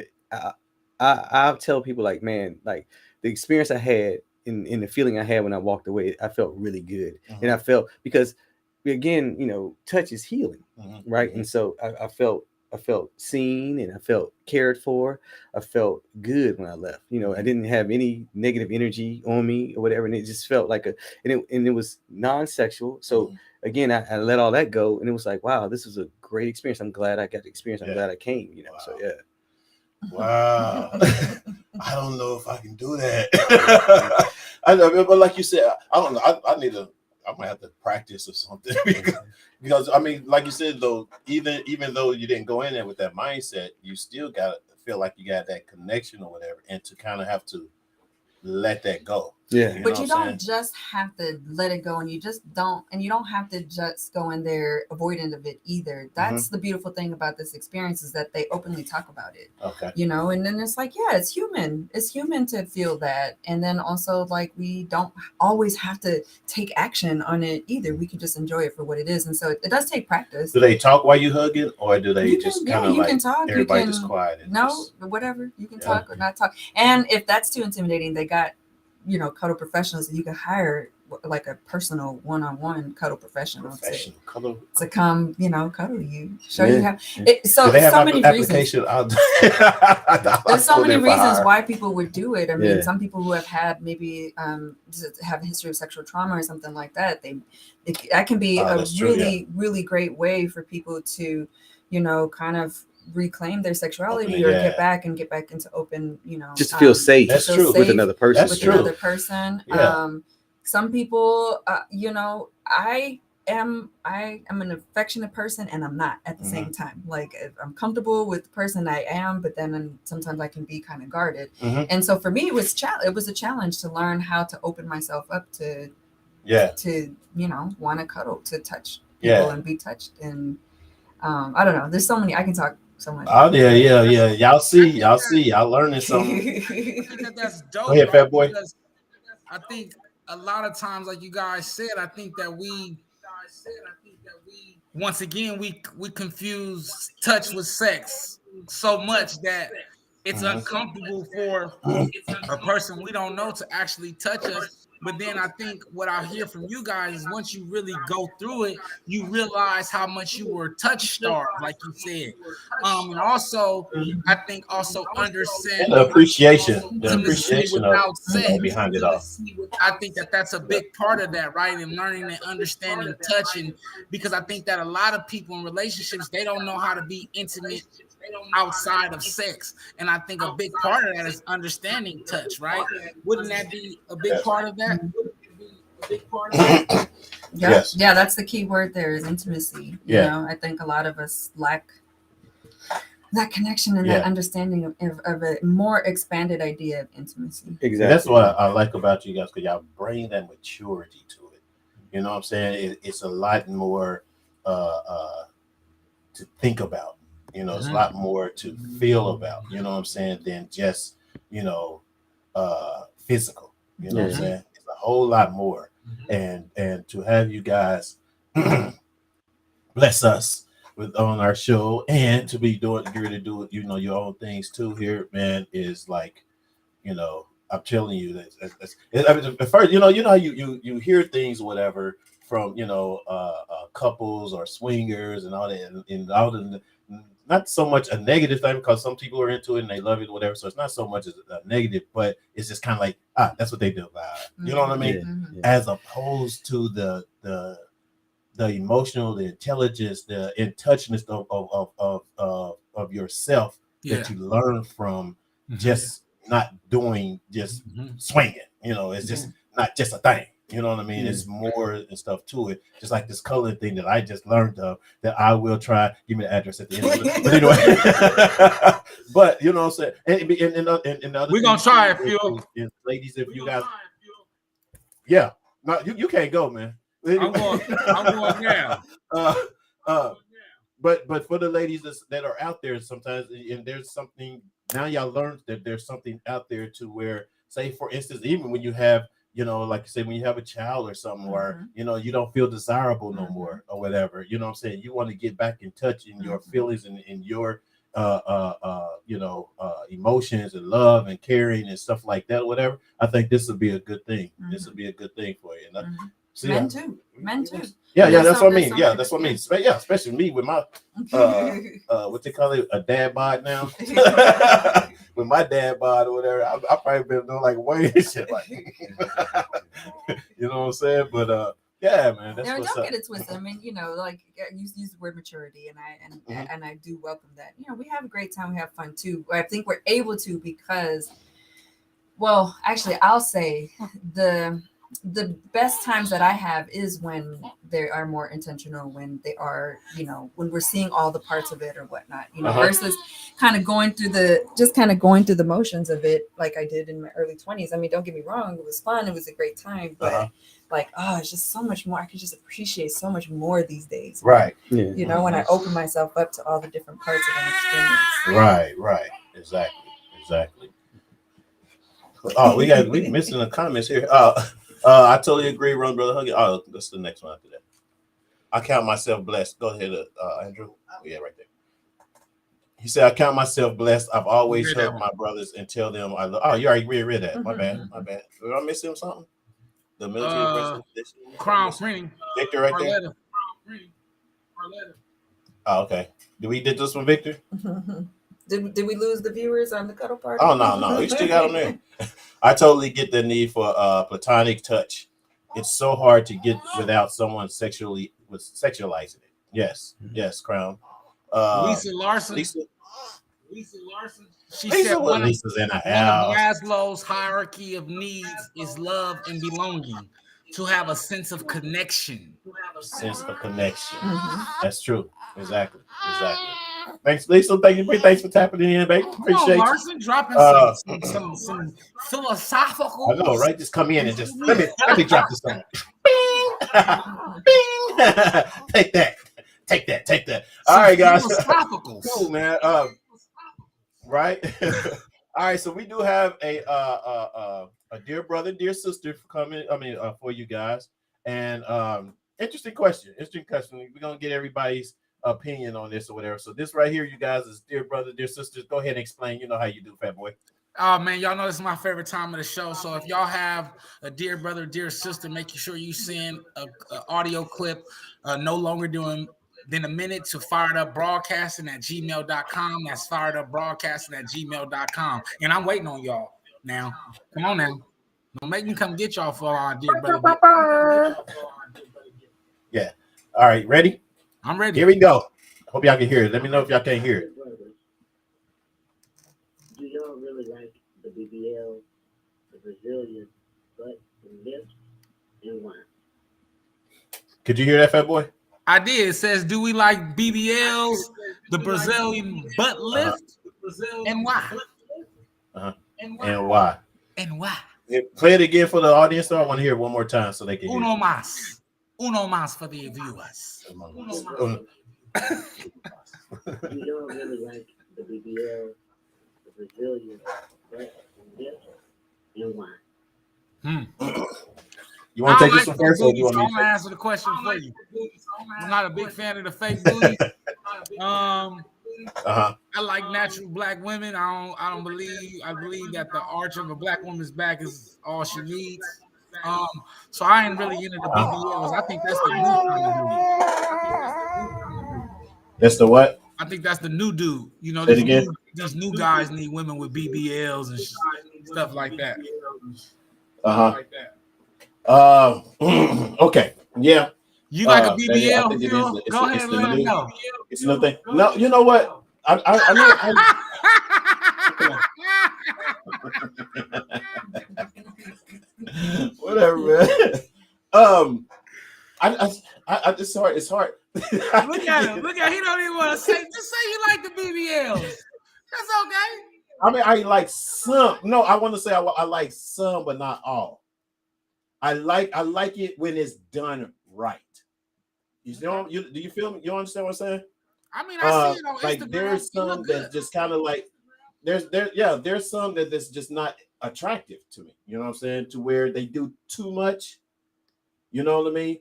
I'll tell people like, man, like the experience I had in the feeling I had when I walked away, I felt really good, and I felt because again, touch is healing, right, and so I felt seen, and I felt cared for. I felt good when I left. You know, I didn't have any negative energy on me or whatever, and it just felt like and it was non-sexual. So again, I let all that go, and it was like, wow, this was a great experience. I'm glad I got the experience. I'm glad I came. You know, so yeah. Wow. I don't know if I can do that. I know, but like you said, I don't know. I might have to practice or something because I mean, like you said, though, even though you didn't go in there with that mindset, you still got to feel like you got that connection or whatever, and to kind of have to let that go. Yeah. But you don't just have to let it go, and you don't have to just go in there avoidant of it either. That's the beautiful thing about this experience, is that they openly talk about it. Okay. You know, and then it's like, yeah, it's human. It's human to feel that. And then also, like, we don't always have to take action on it either. We can just enjoy it for what it is. And so it does take practice. Do they talk while you hugging, or do they you just can, kind of you like can talk, everybody you can, just quiet? And no, whatever. You can talk or not talk. And if that's too intimidating, they got, you know, cuddle professionals that you can hire, like a personal one-on-one cuddle professional to come, you know, cuddle you, show you how. So many reasons. There's so many reasons why people would do it. I mean, some people who have had maybe have a history of sexual trauma or something like that, that can be a really great way for people to, you know, kind of reclaim their sexuality or get back into open, you know, just to feel safe. That's true. With another person. That's true. Another person. Some people, you know, I am an affectionate person, and I'm not at the same time. Like, I'm comfortable with the person I am, but then sometimes I can be kind of guarded. And so for me, it was a challenge to learn how to open myself up to you know, want to cuddle, to touch people and be touched. And I don't know. There's so many. I can talk so much. Oh yeah. Y'all see, y'all learning something. I think that's dope. Go ahead, Fat Boy. I think a lot of times, like you guys said, I think that we once again we confuse touch with sex so much that it's uncomfortable for a person we don't know to actually touch us. But then I think what I hear from you guys is, once you really go through it, you realize how much you were touch starved, like you said. And also, I think also understand the appreciation without sex behind it all. I think that's a big part of that, right? And learning and understanding touching, because I think that a lot of people in relationships, they don't know how to be intimate outside of sex. And I think a big part of that is understanding touch, right? Wouldn't that be a big part of that? Yeah, that's the key word there, is intimacy. You know, I think a lot of us lack that connection and that understanding of a more expanded idea of intimacy. Exactly. That's what I like about you guys, because y'all bring that maturity to it. You know what I'm saying? It's a lot more to think about. You know, it's a lot more to feel about, you know what I'm saying, than just, you know, physical. You know what I'm saying? It's a whole lot more. And to have you guys bless us on our show, and to be getting ready to do, you know, your own things too here, man, is like, you know, I'm telling you that I mean, at first, you know how you hear things or whatever from, you know, couples or swingers and all that, and all the, not so much a negative thing, because some people are into it and they love it or whatever. So it's not so much as a negative, but it's just kind of like, that's what they do. You know what I mean? As opposed to the emotional, the intelligence, the in touchness of yourself that you learn from just not doing, just swinging. You know, it's just not just a thing. You know what I mean? It's more and stuff to it. Just like this color thing that I just learned of, that I will try. Give me the address at the end of it. But anyway, but you know what I'm saying? And we're going to try it, Phil. Ladies, if you guys. Yeah. No, you can't go, man. I'm going now. But for the ladies that are out there sometimes, and there's something, now y'all learned that there's something out there to where, say, for instance, even when you have, you know, like you say, when you have a child or something, or, you know, you don't feel desirable no more or whatever, you know what I'm saying? You want to get back in touch in your feelings and in your, you know, emotions and love and caring and stuff like that, whatever. I think this would be a good thing. This would be a good thing for you. And Men too. Yeah, that's what I mean. Yeah, that's what I mean. Yeah, especially me with my what they call it, a dad bod now. With my dad bod or whatever, I probably been doing like way shit like, you know what I'm saying? But yeah, man, that's what's don't up. get it twisted. I mean, like you use the word maturity, and I do welcome that. We have a great time, we have fun too. I think we're able to because, well, actually, I'll say the best times that I have is when they are more intentional, when they are, when we're seeing all the parts of it or whatnot, versus kind of going through the motions of it like I did in my early 20s. I mean, don't get me wrong, it was fun, it was a great time, but it's just so much more. I could just appreciate so much more these days. Right. Yeah. When I open myself up to all the different parts of an experience. Right. Exactly. Oh, we missing the comments here. I totally agree, Run Brother Huggy. Oh, that's the next one after that. I count myself blessed. Go ahead, Andrew. Oh, yeah, right there. He said, I count myself blessed. I've always hugged my brothers and tell them I love. Oh, you already read that. My bad. Did I miss him something? The military Crown Printing. Victor right there. Oh, okay. Did we did this one, Victor? Did we lose the viewers on the cuddle party? Oh, no. You still got them there. I totally get the need for platonic touch. It's so hard to get without someone sexualizing it. Yes, Crown. Lisa Larson. She said one of Maslow's hierarchy of needs is love and belonging, to have a sense of connection. That's true. Exactly. Thanks, Lisa. Thanks for tapping in, baby. Appreciate you. Larson dropping some philosophical. I know, right? Just come in and just let me drop this on. Take that. All right, guys. Cool, man. Right. All right. So we do have a dear brother, dear sister coming. For you guys. And interesting question. We're gonna get everybody's opinion on this or whatever. So this right here, you guys, is dear brother, dear sisters. Go ahead and explain. You know how you do, fat boy. Oh man, y'all know this is my favorite time of the show. So if y'all have a dear brother, dear sister, make sure you send a audio clip no longer than a minute to firedupbroadcasting@gmail.com. That's firedupbroadcasting@gmail.com. And I'm waiting on y'all now. Come on now. Don't make me come get y'all for our dear brother. Yeah. All right, ready? I'm ready. Here we go. Hope y'all can hear it. Let me know if y'all can't hear it. Do y'all really like the BBL, the Brazilian butt and lips, and why? Could you hear that, fat boy? I did. It says, do we like BBLs, the Brazilian butt lift, and why? And why? Play it again for the audience, though. I want to hear it one more time so they can hear Uno más for the viewers. Do y'all really like the BBL, the Brazilian butt and lips, and why? You want to take this one first, or do you want me to answer the question for you? I'm not a big fan of the fake booty. I like natural black women. I believe that the arch of a black woman's back is all she needs. So I ain't really into the BBLs. I think that's the new kind of dude. That's the what? I think that's the new dude. These new guys need women with BBLs and stuff like that. Okay. Yeah. You like a BBL? Go ahead and let him know. It's nothing. No, you know what? I whatever, man. It's hard. Look at him. He don't even want to say. Just say you like the BBLs. That's okay. I mean, I like some. No, I want to say I like some, but not all. I like it when it's done right. Do you feel me? You understand what I'm saying? I mean, I see it on like Instagram. There's some that's just kind of like there's some that's just not attractive to me. You know what I'm saying? To where they do too much. You know what I mean?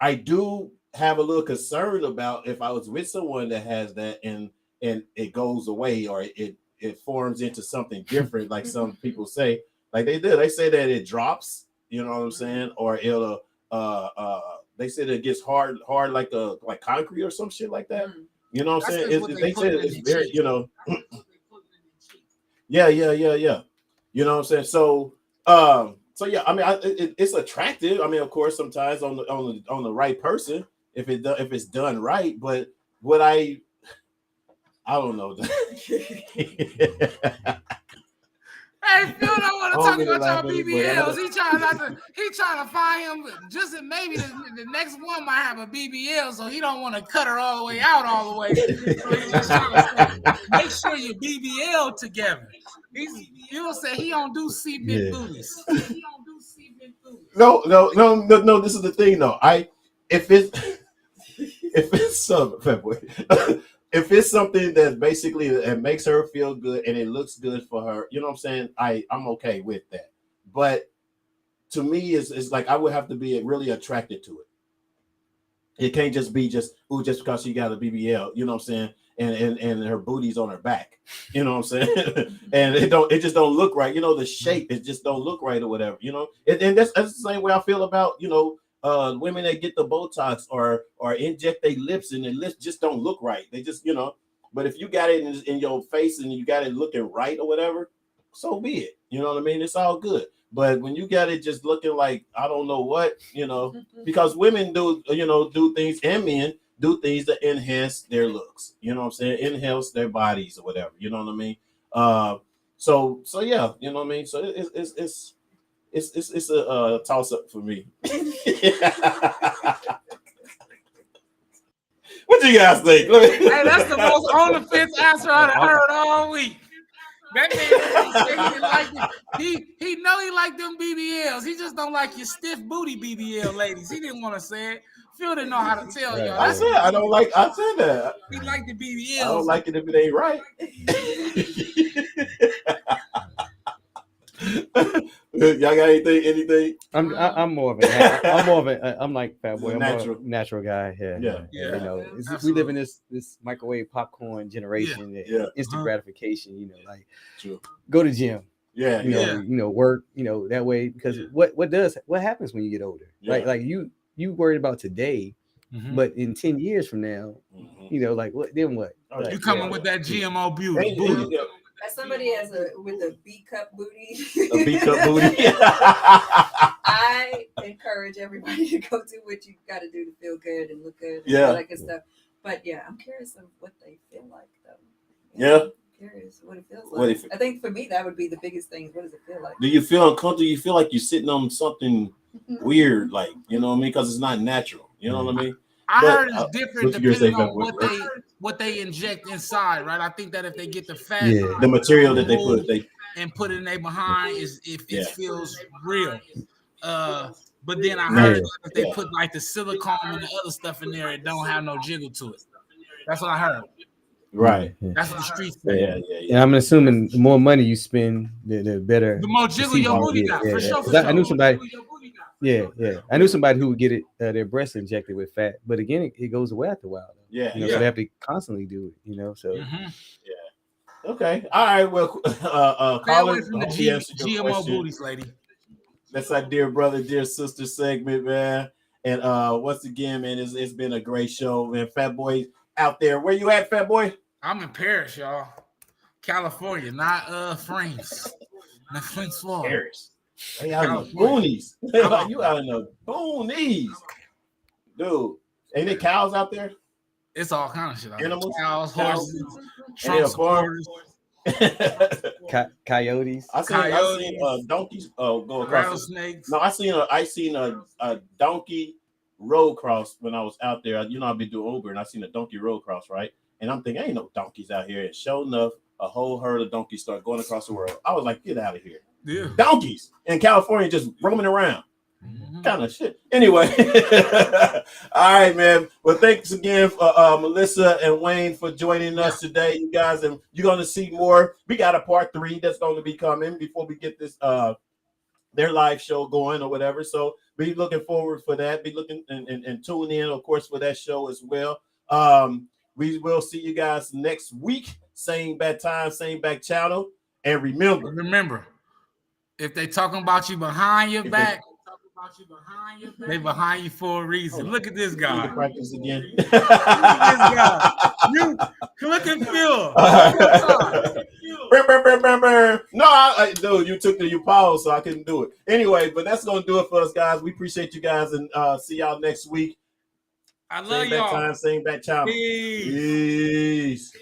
I do have a little concern about if I was with someone that has that and it goes away or it forms into something different, like some people say. Like they say that it drops. You know what I'm saying? Or they said it gets hard like concrete or some shit like that. You know what I'm saying? They said it's very, you know. Yeah. You know what I'm saying? So yeah, I mean, it's attractive. I mean, of course, sometimes on the right person, if it's done right. But what I don't know. Hey, Phil don't want to talk about y'all BBLs. He trying to find him just maybe the next one might have a BBL, so he don't want to cut her all the way out all the way. So he's just trying to say, make sure you BBL together. He'll say he don't do cement booties. He don't do cement booties. No. This is the thing, though. If it's if it's something that basically it makes her feel good and it looks good for her, you know what I'm saying? I'm okay with that. But to me, it's like I would have to be really attracted to it. It can't just be just because she got a BBL, you know what I'm saying? And her booty's on her back, you know what I'm saying? And it just don't look right, you know, the shape, it just don't look right or whatever, you know. And that's the same way I feel about, you know, women that get the Botox or inject their lips and their lips just don't look right. They just, you know, but if you got it in your face and you got it looking right or whatever, so be it. You know what I mean? It's all good. But when you got it just looking like I don't know what, you know, because women do things and men do things that enhance their looks. You know what I'm saying? Enhance their bodies or whatever. You know what I mean? So yeah, you know what I mean? So it's a toss up for me. What you guys think? Hey, that's the most on the fence answer I've heard all week. That man he know he like them BBLs. He just don't like your stiff booty BBL ladies. He didn't want to say it. Phil didn't know how to tell y'all. I said that. He like the BBLs. I don't like it if it ain't right. Y'all got anything? I'm more of I'm like Fat Boy. I'm a natural guy. Yeah. You know, we live in this microwave popcorn generation. Yeah. Instant gratification. You know, like True. Go to gym. Yeah. You know, work. You know, that way because what happens when you get older? Yeah. Like you worried about today, but in 10 years from now, you know, like what? Then what? Like, you coming with that GMO booty? As somebody with a B cup booty, a B cup booty. I encourage everybody to go do what you got to do to feel good and look good, and all that good stuff. But yeah, I'm curious of what they feel like, though. I'm curious what it feels like. I think for me that would be the biggest thing. What does it feel like? Do you feel uncomfortable? You feel like you're sitting on something weird, like, you know what I mean? Because it's not natural. You know what I mean? I heard it's different depending on what they inject inside, right? I think that if they get the fat, the material that they put it in their behind is if it feels real. But then I heard if they put like the silicone and the other stuff in there, it don't have no jiggle to it. That's what I heard. Right. That's what the streets say. Yeah. I'm assuming the more money you spend, the better. The more jiggle your booty got. For sure. I knew somebody. I knew somebody who would get it their breast injected with fat, but again, it goes away after a while. So they have to constantly do it. You know, so Okay. All right. Well, Colin, from the GMO booties, lady. That's our dear brother, dear sister segment, man. And once again, man, it's been a great show, man. Fat Boy out there. Where you at, Fat Boy? I'm in Paris, y'all. California, not France. Not France, Florida. Paris. They out in the boonies. You out in the boonies. Dude. Ain't there cows out there? It's all kind of shit out Animals, cows, horses, Trump supporters. Coyotes. I seen donkeys go across. Rattlesnakes. No, I seen a donkey road cross when I was out there. You know, I've been doing Uber and I seen a donkey road cross, right? And I'm thinking, ain't no donkeys out here. And sure enough, a whole herd of donkeys start going across the world. I was like, get out of here. Yeah. Donkeys in California just roaming around. Kind of shit. Anyway. All right, man. Well, thanks again for Melissa and Wayne for joining us today, you guys. And you're going to see more. We got a part 3 that's going to be coming before we get this their live show going or whatever. So be looking forward for that. Be looking and tune in, of course, for that show as well. We will see you guys next week. Same bad time, same back channel. And remember, if they talking about you behind your back, They behind you for a reason. Look at this guy. Practice again. Look at this guy. You look and feel. No, dude, you took you paused, so I couldn't do it. Anyway, but that's gonna do it for us, guys. We appreciate you guys, and see y'all next week. I love y'all. Same back time, same back channel. Peace. Peace.